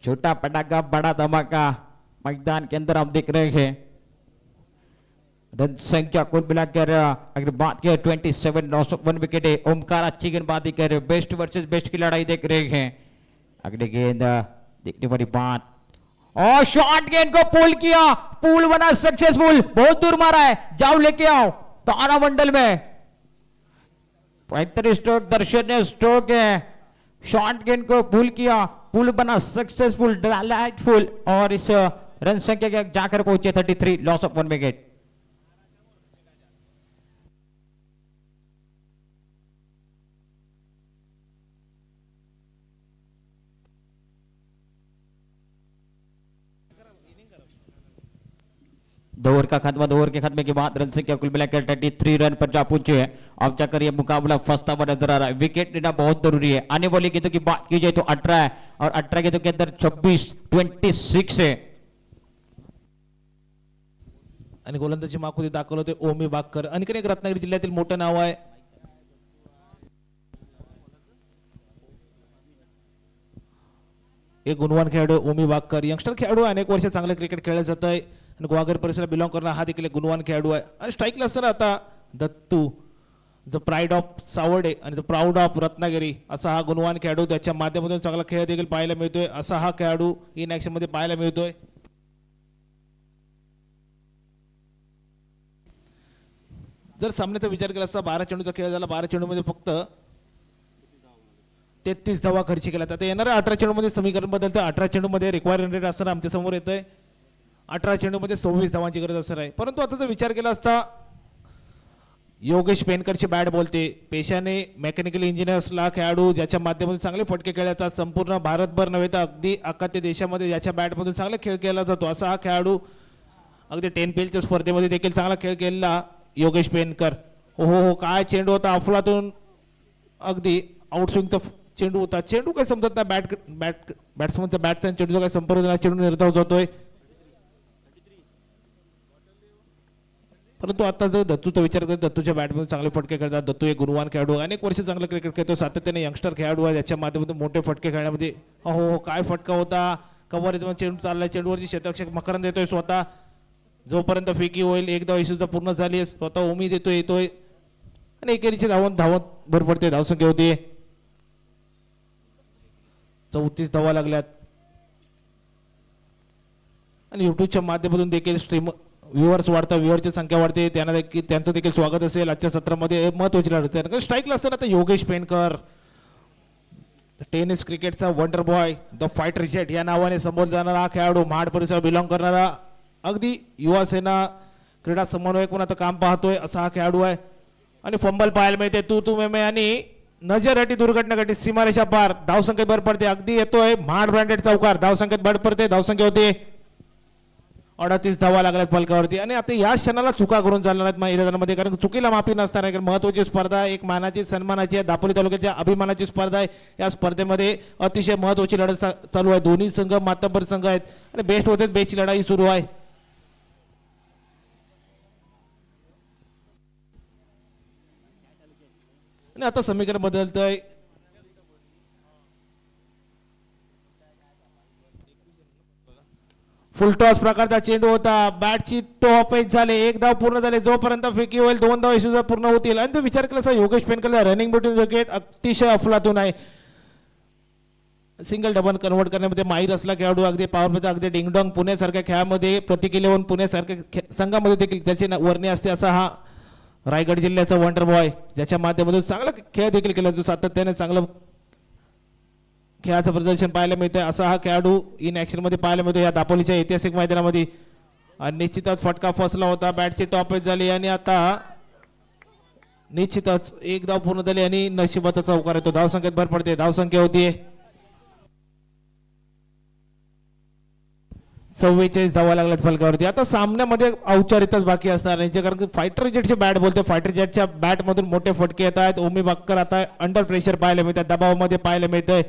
छोटा पटाखा बड़ा धमाका मैदान के अंदर आप देख रहे हैं। रन संख्या कुल मिलाकर अगर बात करें 27 लॉस ऑफ 1 विकेट है। ओमकार अच्छी गेंदबाजी कर रहे, बेस्ट वर्सेस बेस्ट की लड़ाई देख रहे हैं। अगली गेंद देखने वाली बात और शॉर्ट गेंद को पुल किया, पुल बना सक्सेसफुल, बहुत दूर मारा है, जाओ लेके आओ तारामंडल में। 35 स्ट्रोक दर्शनीय स्ट्रोक है, शॉर्ट गेंद को पुल किया, पुल बना सक्सेसफुल डिलाइटफुल और इस रन संख्या के जाकर पहुंचे 33 लॉस ऑफ 1 विकेट। दो ओवर का खत्म, 2 ओवर के खत्मे के बाद रन संख्या कुल मिलाकर 33 रन पर जा पहुंचे हैं। अब जाकर यह मुकाबला फंसता हुआ नजर आ रहा है। विकेट लेना बहुत जरूरी है। आने वाली गेंदों की बात की जाए तो 18 है और 18 गेंदों के अंदर 26 है। आणि गोलंदाजी मागोदी दाखवलं होते ओमी बागकर, आणखीन एक रत्नागिरी जिल्ह्यातील मोठं नाव आहे एक गुणवान खेळाडू ओमी बागकर, यंगस्टर खेळाडू, अनेक वर्ष चांगलं क्रिकेट खेळलं जात आहे आणि ग्वागर परिसराला बिलॉंग करणारा हा देखील एक गुणवान खेळाडू आहे। आणि स्ट्राईकला असताना आता Dattu the pride of Savarde आणि द प्राऊड ऑफ रत्नागिरी असा हा गुणवान खेळाडू, त्याच्या माध्यमातून चांगला खेळ देखील पाहायला मिळतोय, असा हा खेळाडू इन ऍक्शन मध्ये पाहायला मिळतोय। जर सामन्याचा विचार केला असता 12 चेंडूचा खेळ झाला, 12 चेंडूमध्ये फक्त 33 धावा खर्च केला। आता येणाऱ्या 18 चेंडूमध्ये समीकरण बदलतं, 18 चेंडूमध्ये रिक्वायर रन रेट असणार आमच्या समोर येतोय, 18 चेंडूमध्ये 26 धावांची गरज असणार आहे। परंतु आता जर विचार केला असता योगेश पेनकरची बॅट बोलते, पेशाने मेकॅनिकल इंजिनियर्सला खेळाडू ज्याच्या माध्यमातून चांगले फटके खेळले जातात, संपूर्ण भारतभर नव्हे तर अगदी अखाद्य देशामध्ये ज्याच्या बॅटमधून चांगला खेळ केला जातो, असा हा खेळाडू अगदी 10 PLच्या स्पर्धेमध्ये देखील चांगला खेळ केलेला योगेश पेनकर। हो हो काय चेंडू होता, अफलातून अगदी आउटस्विंगचा चेंडू होता, चेंडू काही समजत नाही, बॅट्समनचा बॅटचा चेंडूचा काही संपर्क नाही, चेंडू निर्धाव होतोय। परंतु आता जर दत्तूचा विचार करत, दत्तूच्या बॅटमधून चांगले फटके खेळतात, दत्तू एक गुणवान खेळाडू, अनेक वर्ष चांगलं क्रिकेट खेळतो, सातत्याने यंगस्टर खेळाडू आहे, ज्याच्या माध्यमातून मोठे फटके खेळण्यामध्ये हो हो काय फटका होता, कव्हर चेंडू चाललाय, चेंडूवरची क्षेत्ररक्षक मकरंद देतोय स्वतः, जोपर्यंत फेकी होईल एकदा यशस्वी पूर्ण झाली स्वतः उमेद येतोय आणि एकेरीचे धावत भर पडते, धावसंख्या होती 34 धावा लागल्यात आणि युट्यूबच्या माध्यमातून देखील स्ट्रीम व्ह्युअर्स वाढतात, व्ह्युअरची संख्या वाढते, त्यांना देखील त्यांचं देखील स्वागत असेल आजच्या सत्रामध्ये। महत्त्वाची लढत आहे स्ट्राईकला असताना आता योगेश पेनकर, टेनिस क्रिकेटचा wonder boy, the fighter jet या नावाने संबोधला जाणारा हा खेळाडू, महाड परिसरात बिलॉंग करणारा, अगदी युवा सेना क्रीडा समन्वयक म्हणून आता काम पाहतोय असा हा खेळाडू आहे। आणि फंबल पाहायला मिळते, तू मे आणि नजर हटी दुर्घटना घटी, सीमारेषा पार, धावसंख्येत भर पडते, अगदी येतोय महाड ब्रँडेड चौकार, धावसंख्येत भर पडते, धावसंख्या होते 38 धावा लागल्यात फलकावरती। आणि आता या क्षणाला चुका करून चालणार आहेत मैदानामध्ये, कारण चुकीला माफी नसणार आहे, महत्त्वाची स्पर्धा, एक मानाची सन्मानाची आहे, दापोली तालुक्याच्या अभिमानाची स्पर्धा आहे। या स्पर्धेमध्ये अतिशय महत्त्वाची लढत चालू आहे, दोन्ही संघ मातब्बर संघ आहेत आणि बेस्ट होते बेस्टची लढाई सुरू आहे। आणि आता समीकरण बदलतंय, फुल टॉस प्रकारचा चेंडू होता, बॅटची टॉप एज झाले, एक धाव पूर्ण झाले, जोपर्यंत फेकी होईल 2 धाव सुद्धा पूर्ण होतील. आणि जर विचार केला योगेश पेनकर रनिंग बिटवीन विकेट अतिशय अफलातून आहे. सिंगल डबल कन्वर्ट करण्यामध्ये माहीर असला खेळाडू, अगदी पॉवर प्लेचा अगदी डिंगडॉंग पुण्यासारख्या खेळामध्ये प्रतीक 11 पुण्यासारख्या संघामध्ये देखील त्याची वर्णी असते. असा हा रायगड जिल्ह्याचा वंडर बॉय, ज्याच्या माध्यमातून चांगला खेळ देखील केला जातो, सातत्याने चांगलं खेळाचं प्रदर्शन पाहायला मिळतं. असा हा खेळाडू इन ऍक्शन मध्ये पाहायला मिळतो या दापोलीच्या ऐतिहासिक मैदानामध्ये. आणि निश्चितच फटका फसला होता, बॅटची टॉपेज झाली आणि आता निश्चितच एक धाव पूर्ण झाली आणि नशिबाचा चौकार येतो. धावसंख्येत भर पडते, धावसंख्या होतीये 44 धावा लागल्यात फलकावरती. आता सामन्यामध्ये औपचारिकताच बाकी असणार नाही, कारण फायटर जेटची बॅट बोलते, फायटर जेटच्या बॅट मधून मोठे फटके येत आहेत. ओमी बाक्कर आता अंडर प्रेशर पाहायला मिळतात, दबावामध्ये पाहायला मिळतंय.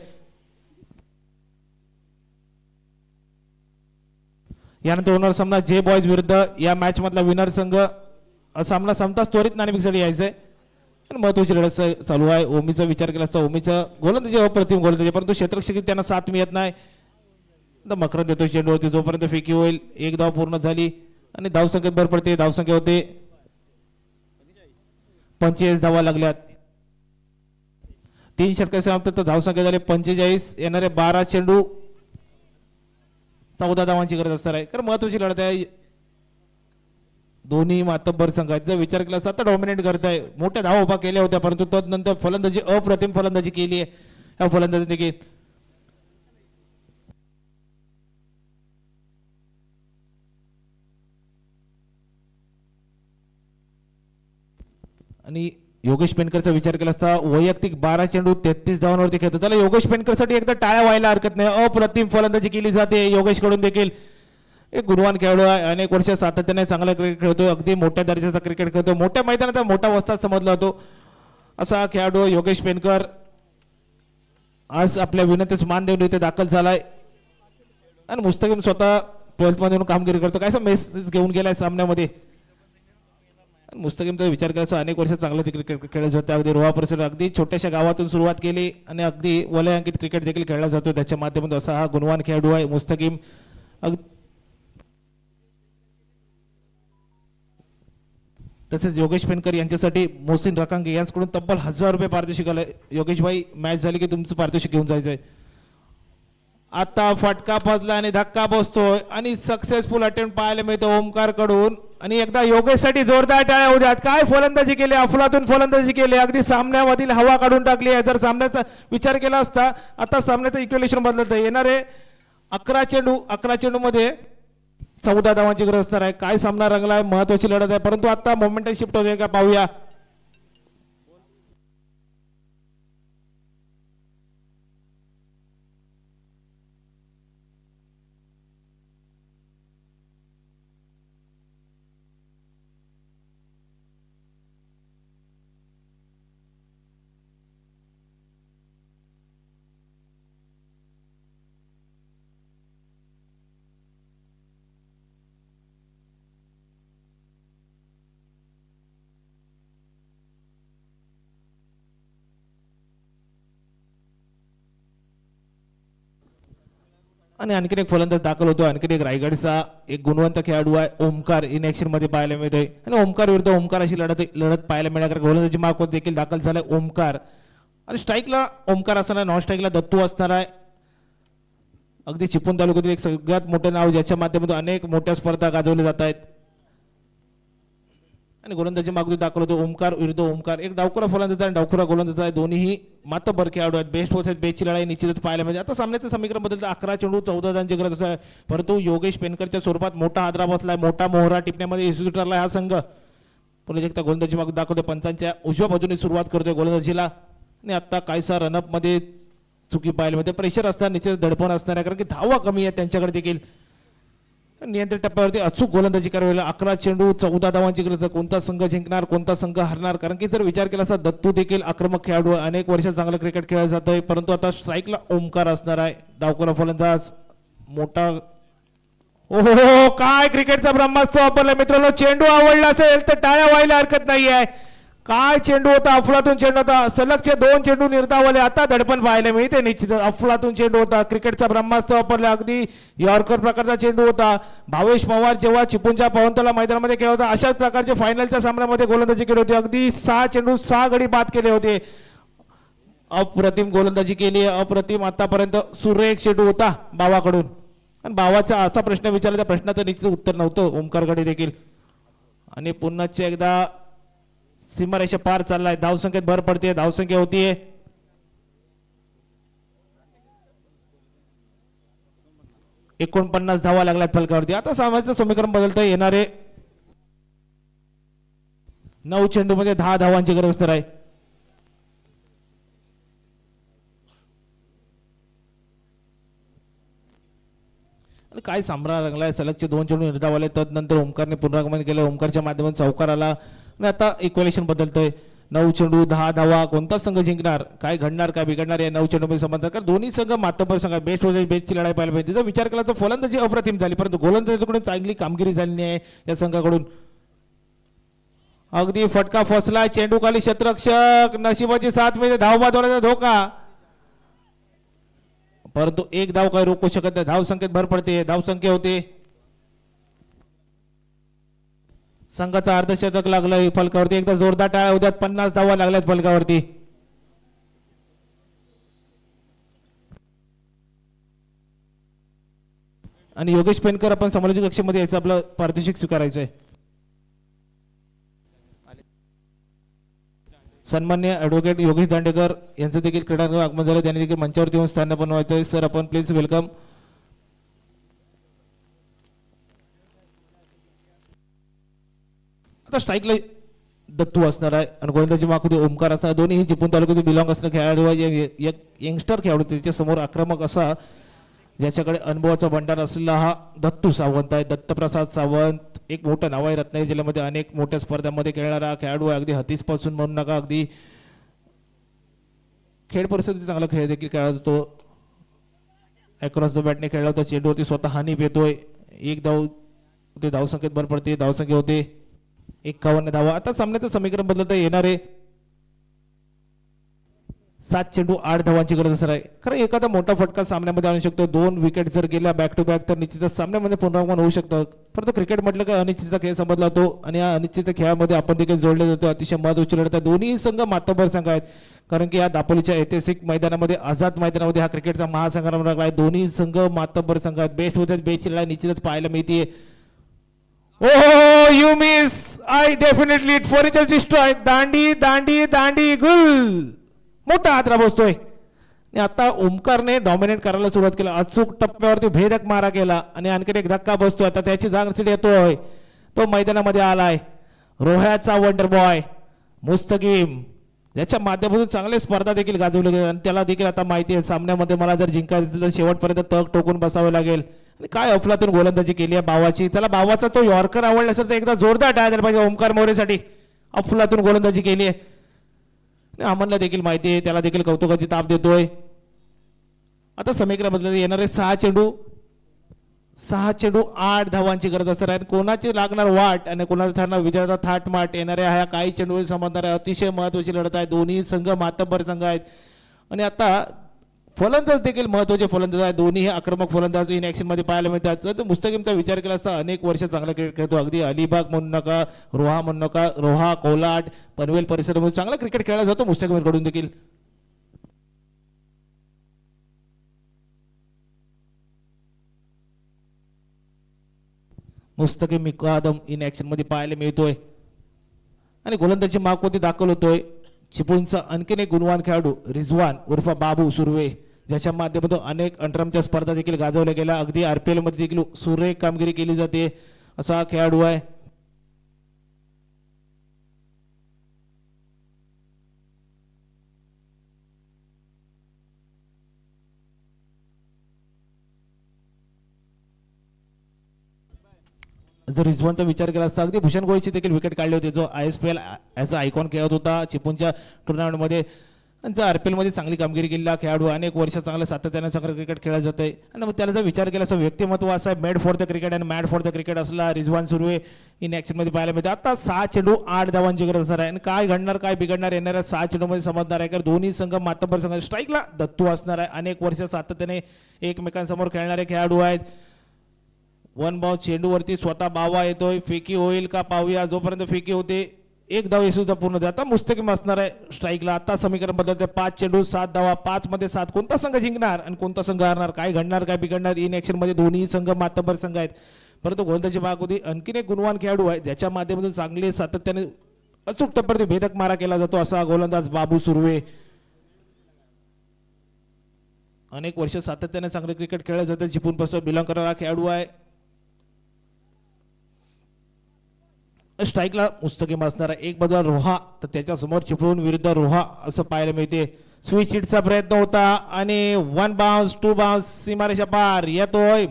यानंतर होणार सामना जे बॉयज विरुद्ध या मॅच मधला विनर संघ. सामना संपताच त्वरित नाणेफेकीसाठी यायचंय आणि महत्वाची लढत चालू आहे. ओमीचा विचार केला असता ओमीचं गोलंदाजी अप्रतिम गोलंदाजी, परंतु क्षेत्ररक्षक त्यांना साथ मिळत नाही. मकरंद देतो चेंडूवरती, जोपर्यंत फेकी होईल एक धाव पूर्ण झाली आणि धावसंख्येत भर पडते. धावसंख्या होते 45 धावा लागल्यात. 3 षटके समाप्त तर धावसंख्या झाली 45. येणारे 12 चेंडू 14 धावांची गरज असणार आहे. कारण महत्वाची लढत आहे, दोन्ही मातब्बर संघ आहेत. जर विचार केला असता तर डॉमिनेट करत आहे, मोठ्या धावा उभा केल्या होत्या, परंतु तदनंतर फलंदाजी अप्रतिम फलंदाजी केली आहे या फलंदाजी देखील. आणि योगेश पेनकरचा विचार केला असता वैयक्तिक 12 चेंडू 33 धावांवरती खेळतो. त्याला योगेश पेनकरसाठी एकदा टाळ्या व्हायला हरकत नाही. अप्रतिम फलंदाजी केली जाते योगेश कडून देखील. एक गुणवान खेळाडू आहे, अनेक वर्ष सातत्याने चांगला क्रिकेट खेळतो, अगदी मोठ्या दर्जाचा क्रिकेट खेळतो, मोठ्या मैदानाचा मोठा वस्ताद समजला जातो असा हा खेळाडू योगेश पेनकर आज आपल्या विनंतीस मान देऊन इथे दाखल झालाय. आणि मुस्तकीम स्वतः 12th मध्ये कामगिरी करतो, काय मेसेज घेऊन गेलाय सामन्यामध्ये. मुस्तकीमचा विचार करायचा अनेक वर्ष चांगलं क्रिकेट खेळत होते, अगदी रोहा परिसर अगदी छोट्याशा गावातून सुरुवात केली आणि अगदी वलयांकित क्रिकेट देखील खेळला जातो त्याच्या माध्यमातून. असा हा गुणवान खेळाडू आहे मुस्तकीम. तसेच योगेश पेनकर यांच्यासाठी मोहसिन रकांगे यांच्याकडून तब्बल 1000 रुपये पारितोषिक आलंय. योगेश भाई मॅच झाली की तुमचं पारितोषिक घेऊन जायचंय. आता फटका फसला आणि धक्का बसतोय आणि सक्सेसफुल अटेम्प्ट पाहायला मिळतो ओमकार कडून. आणि एकदा योगेशसाठी जोरदार टाळ्या होऊ द्यात. काय फलंदाजी केली, अफलातून फलंदाजी केली, अगदी सामन्यामधील हवा काढून टाकली आहे. जर सामन्याचा विचार केला असता आता सामन्याचं इक्वेलेशन बदलत आहे. येणारे 11 चेंडू मध्ये 14 धावांची गरज असणार आहे. काय सामना रंगला आहे, महत्वाची लढत आहे, परंतु आता मोमेंटम शिफ्ट होते का पाहूया. आणि आणखीन एक फलंदाज दाखल होतो, आणखीन एक रायगडचा एक गुणवंत खेळाडू आहे ओमकार इन ऍक्शन मध्ये पाहायला मिळतोय. आणि ओमकार विरुद्ध ओमकार अशी लढत पाहायला मिळणार. गोलंदाजी मार्क देखील दाखल झालाय ओमकार. आणि स्ट्राईकला ओमकार असणार, नॉन स्ट्राईकला दत्तू असणार आहे. अगदी चिपळूण तालुक्यातील एक सगळ्यात मोठे नाव, ज्याच्या माध्यमातून अनेक मोठ्या स्पर्धा गाजवल्या जात आहेत. आणि गोलंदाजी मागणी दाखल होतो ओमकार विरुद्ध ओमकार. एक डावखुरा फलंदाज आणि डावखुरा गोलंदाज आहे, दोन्ही मातब्बर खेळाडू आहेत. बेस्ट होत आहेत, बेस्टची लढाई निश्चितच पाहायला मिळते. आता सामन्याचं समीकरण बदलतं, 11 चेंडू 14 धावांची गरज आहे, परंतु योगेश पेनकरच्या स्वरूपात मोठा हादरा बसलाय, मोठा मोहरा टिपण्यामध्ये यशस्वी ठरलाय हा संघ. पुन्हा एकदा गोलंदाजी मागणी दाखवतो, पंचांच्या उजव्या बाजूने सुरुवात करतोय गोलंदाजीला. आणि आता कायसा रनअप मध्ये चुकी पाहायला मिळते. प्रेशर असणार, निश्चित धडपण असणार आहे, कारण की धावा कमी आहे त्यांच्याकडे देखील. नियंत्रित टप्प्यावरती अचूक गोलंदाजी करावी. 11 चेंडू 14 धावांची गरज. कोणता संघ जिंकणार, कोणता संघ हरणार, कारण की जर विचार केला असता दत्तू देखील आक्रमक खेळाडू, अनेक वर्ष चांगलं क्रिकेट खेळलं जात आहे, परंतु आता स्ट्राईकला ओमकार असणार आहे, डावखुरा फलंदाज मोठा. हो काय क्रिकेटचा ब्रह्मास्त्र वापरला मित्रांनो. चेंडू आवडला असेल तर टाळ्या व्हायला हरकत नाही आहे. काय चेंडू होता, अफलातून चेंडू होता, सलगचे 2 चेंडू निर्धावले. आता धडपण पाहायला मिळते निश्चित. अफलातून चेंडू होता, क्रिकेटचा ब्रह्मास्त्र वापरला, अगदी यॉर्कर प्रकारचा चेंडू होता. भावेश पवार जेव्हा चिपळूणच्या पवनतला मैदानामध्ये खेळत होता अशाच प्रकारचे फायनलच्या सामन्यामध्ये गोलंदाजी केली होती. अगदी 6 चेंडू 6 गडी बाद केले होते. अप्रतिम गोलंदाजी केली, अप्रतिम. आतापर्यंत सुरेख चेंडू होता बावाकडून. आणि बावाचा असा प्रश्न विचारला, त्या प्रश्नाचं निश्चित उत्तर नव्हतं ओमकारकडे देखील. आणि पुन्हाच एकदा सीमारेषा पार चाललाय. धावसंख्येत भर पडते, धावसंख्या होतीये 49 धावा लागल्यात फलकावरती. आता सामन्याचं समीकरण बदलता येणारे 9 चेंडू मध्ये 10 धावांची गरज तर आहे. आणि काय सामना रंगलाय. सलगचे 2 चेंडू निर्धावले. तदनंतर ओमकारने पुनरागमन केलं. ओमकारच्या माध्यमातून चौकार आला आणि आता इक्वेलेशन बदलतंय. 9 चेंडू 10 धावा. कोणता संघ जिंकणार, काय घडणार, काय बिघडणार या 9 चेंडू मध्ये संबंध. कारण दोन्ही संघ मातबर संघ बेस्ट होते. बेस्टची लढाई पाहायला पाहिजे. तिचा विचार केला तर फलंदाजी अप्रतिम झाली, परंतु गोलंदाजीकडून चांगली कामगिरी झाली आहे या संघाकडून. अगदी फटका फसला. चेंडू खाली क्षेत्ररक्षक, नशिबाची साथ मिळते. धावबाद होण्याचा धोका, परंतु एक धाव काय रोखू शकत नाही. धावसंख्येत भर पडते, धावसंख्या होते. संघाचा अर्धशतक लागलंय फलकावरती. एकदा जोरदार टाळ्या उद्यात. 50 धावा लागल्यात फलकावरती. आणि योगेश पेनकर आपण समालोचक कक्षेमध्ये यायचं, आपलं पारितोषिक स्वीकारायचं आहे. सन्मान्य ॲडव्होकेट योगेश दांडेकर यांचं देखील क्रीडांगण आगमन झालं. त्यांनी देखील मंचावरती येऊन स्थान बनवायचं आहे. सर आपण प्लीज वेलकम. आता स्ट्राईकला दत्तू असणार आहे आणि गोविंदाजी माकुदी ओमकार असणार. दोन्ही चिपळूण तालुक्यातील बिलॉंग असणारे खेळाडू आहे. यंगस्टर खेळाडू त्याच्या समोर आक्रमक असा, ज्याच्याकडे अनुभवाचा भंडार असलेला हा दत्तू सावंत आहे. दत्तप्रसाद सावंत एक मोठं नाव आहे. रत्नागिरी जिल्ह्यामध्ये अनेक मोठ्या स्पर्धांमध्ये खेळणारा खेळाडू आहे. अगदी हतीस पासून म्हणू नका, अगदी खेळ परिस्थिती चांगला खेळ देखील खेळत होतो. अक्रॉस द बॅटने खेळला होता. चेंडूवरती स्वतः हानी येतोय. एक धाव होते, धावसंख्येत भर पडते, धावसंख्या होते 51 धावा. आता सामन्याचं समीकरण बदलता येणारे 7 चेंडू 8 धावांची गरज असणार आहे. खरं एखादा मोठा फटका सामन्यामध्ये आणू शकतो. 2 विकेट जर गेल्या बॅक टू बॅक तर निश्चितच सामन्यामध्ये पुनरागमन होऊ शकतं. परंतु क्रिकेट म्हटलं का अनिश्चितचा खेळ समजला जातो आणि या अनिश्चित खेळामध्ये आपण देखील जोडले जातो. अतिशय महत्त्वाची लढत आहे. दोन्ही संघ मातबर संघ आहेत, कारण की या दापोलीच्या ऐतिहासिक मैदानामध्ये, आझाद मैदानामध्ये हा क्रिकेटचा महासंग्राम लागला आहे. दोन्ही संघ मातबर संघ आहेत. बेस्ट होते, बेस्टची लढाई निश्चितच पाहायला मिळते. Oh, you miss. I definitely it for it destroy. दांडी दांडी दांडी गुल. मोठा हादरा बसतोय. आणि आता ओमकारने डॉमिनेट करायला सुरुवात केली. अचूक टप्प्यावरती भेदक मारा केला आणि आणखी एक धक्का बसतोय. आता त्याची जागसिट येतोय. तो मैदानामध्ये आलाय. रोह्याचा वंडर बॉय मुस्तकीम, ज्याच्या माध्यमातून चांगले स्पर्धा देखील गाजवली गेली आणि त्याला देखील आता माहिती आहे सामन्यामध्ये मला जर जिंकायचं तर शेवटपर्यंत तग टोकून बसावे लागेल. आणि काय अफलातून गोलंदाजी केली आहे बावाची. त्याला बावाचा तो यॉर्कर आवडला असेल तर एकदा जोरदार टाळ्या द्यायला पाहिजे ओमकार मोरेसाठी. अफलातून गोलंदाजी केली आहे. अमनला देखील माहिती आहे, त्याला देखील कौतुकाची ताप देतोय. आता समीकरण बदलले येणारे 6 चेंडू 8 धावांची गरज असणार आहे. कोणाची लागणार वाट आणि कोणाचा ठरणार विजयाचा थाटमाट येणाऱ्या ह्या काही चेंडू संबंधाने अतिशय महत्वाची लढत आहे. दोन्ही संघ मातब्बर संघ आहेत आणि आता फलंदाज देखील महत्वाचे फलंदाज आहेत. दोन्ही आक्रमक फलंदाज इन ऍक्शन मध्ये पाहायला मिळतात. जर मुस्तकीमचा विचार केला असता अनेक वर्ष चांगला क्रिकेट खेळतो. अगदी अलिबाग म्हणू नका, रोहा म्हणू नका, रोहा, कोलाड, पनवेल परिसरामध्ये चांगला क्रिकेट खेळला जातो मुस्तकीमकडून देखील. मुस्तकीम मिकादम इन ऍक्शन मध्ये पाहायला मिळतोय आणि गोलंदाजी मागवरती दाखल होतोय. चिपळूणचा आणखीन एक गुणवान खेळाडू रिझवान उर्फ बाबू सुर्वे, ज्याच्या माध्यमातून अनेक अंतरमच्या स्पर्धा देखील गाजवल्या गेल्या. अगदी आरपीएल मध्ये देखील सुरेख कामगिरी केली जाते असा हा खेळाडू आहे. जर रिझवानचा विचार केला असता अगदी भूषण गोळीची देखील विकेट काढली होती, जो ISPL ॲज अ आयकॉन खेळत होता चिपळूणच्या टुर्नामेंटमध्ये. आणि RPL मध्ये चांगली कामगिरी केलेला खेळाडू, अनेक वर्ष चांगलं सातत्याने चांगलं क्रिकेट खेळत होते. आणि मग त्याला जर विचार केला असं व्यक्तिमत्व असं आहे, मेड फॉर द क्रिकेट आणि मॅड फॉर द क्रिकेट असला रिजवान सुर्वे इन मध्ये पाहायला मिळते. आता 6 चेंडू 8 धावांची गरज असणार आहे. आणि काय घडणार काय बिघडणार येणाऱ्या 6 चेंडूमध्ये समजणार आहे. कारण दोन्ही संघ मातब्बर संघ, स्ट्राईकला दत्तू असणार आहे. अनेक वर्ष सातत्याने एकमेकांसमोर खेळणारे खेळाडू आहेत. वन बाउंड चेंडूवरती स्वतः बावा येतोय, फेकी होईल का पाहूया. जोपर्यंत फेकी होते एक धाव सुद्धा पूर्ण होते. आता मुस्तकीम असणार आहे स्ट्राईकला. आता समीकरण बदलते, 5 चेंडू 7 धावा, 5 मध्ये 7. कोणता संघ जिंकणार आणि कोणता संघ हारणार, काय घडणार काय बिघडणार. इन ऍक्शन मध्ये दोन्ही संघ मातब्बर संघ आहेत. परंतु गोलंदाजी भाग होती आणखीन एक गुणवान खेळाडू आहे ज्याच्या माध्यमातून चांगले सातत्याने अचूक टप्प्यावरती भेदक मारा केला जातो, असा गोलंदाज बाबू सुर्वे. अनेक वर्ष सातत्याने चांगले क्रिकेट खेळत जाते. चिपून पासून बिलॉंग करणारा खेळाडू आहे. स्ट्राईकला मुस्तकीम असणार आहे. एक बाजूला रोहा तर त्याच्या समोर चिपळूण विरुद्ध रोहा असं पाहायला मिळते. स्विच हिटचा प्रयत्न होता आणि 1 बाउन्स 2 बाउन्स सीमारेषा पार येतोय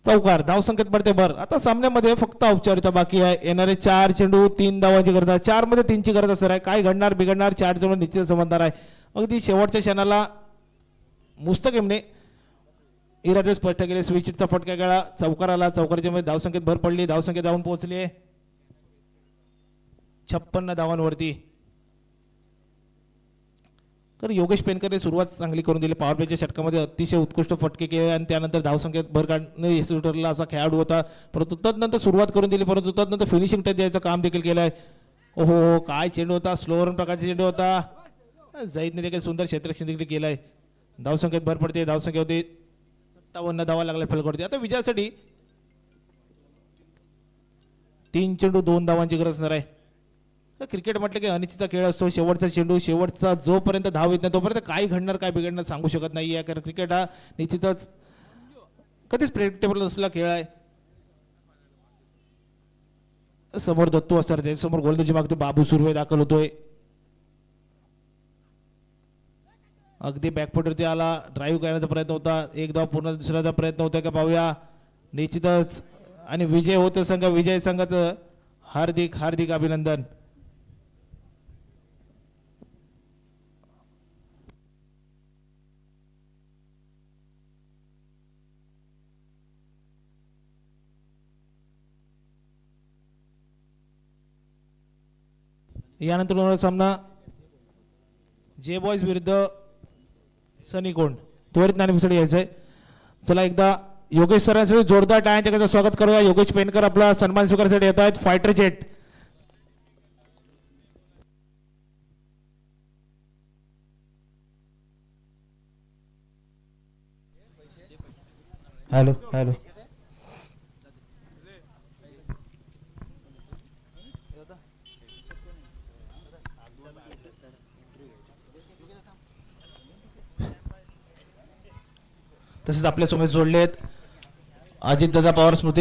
चौकार. धावसंख्येत पडते भर. आता सामन्यामध्ये फक्त औपचारिकता बाकी आहे. येणारे 4 चेंडू 3 धावांची गरज आहे. 4 मध्ये 3 ची गरज असणार आहे. काय घडणार बिघडणार 4 चेंडू निश्चित समजणार आहे. अगदी शेवटच्या क्षणाला मुस्तकीमने इरादे स्पष्ट केले. स्विच हिटचा फटका गेला, चौकार आला. चौकाराच्या मध्ये धावसंख्येत भर पडली. धावसंख्या जाऊन पोहोचली 56 धावांवरती. तर योगेश पेनकरने सुरुवात चांगली करून दिली. पॉवर प्लेच्या षटकामध्ये अतिशय उत्कृष्ट फटके केले आणि त्यानंतर धावसंख्येत भर काढणे यशस्वी ठरला असा खेळाडू होता. परंतु तदनंतर सुरुवात करून दिली, परंतु तदनंतर फिनिशिंग टच द्यायचं काम देखील केलंय. ओहो काय चेंडू होता, स्लो रन प्रकारचा चेंडू होता. जाईदने देखील सुंदर क्षेत्ररक्षण देखील केलंय. धावसंख्येत भर पडते. धावसंख्या होती 57 धावा लागल्या फलकडते. आता विजयासाठी 3 चेंडू 2 धावांची गरज असणार आहे. क्रिकेट म्हटलं की अनिश्चितचा खेळ असतो. शेवटचा चेंडू शेवटचा जोपर्यंत धाव येत नाही तोपर्यंत काय घडणार काय बिघडणार सांगू शकत नाही आहे. कारण क्रिकेट हा निश्चितच कधीच प्रेडिक्टेबल असलेला खेळ आहे. समोर दत्तू असणार, त्याच्यासमोर गोलंदाजी मागतो बाबू सुर्वे दाखल होतोय. अगदी बॅकफुटवरती आला, ड्राईव्ह करण्याचा प्रयत्न होता. एक धाव पूर्ण दुसऱ्याचा प्रयत्न होता का पाहूया. निश्चितच आणि विजय होतो संघ. विजय संघाचं हार्दिक हार्दिक अभिनंदन. यानंतर होणारा सामना जे बॉयज विरुद्ध सनी कोंड. त्वरित नाणेफेक यायचं आहे. चला एकदा योगेश सरांसाठी जोरदार टाळ्यांच्या स्वागत करूया. योगेश पेनकर आपला सन्मान स्वीकारण्यासाठी येत आहेत. Fighter jet. हॅलो हॅलो तसेच आपल्या समोर जोडले आहेत अजितदादा पवार स्मृती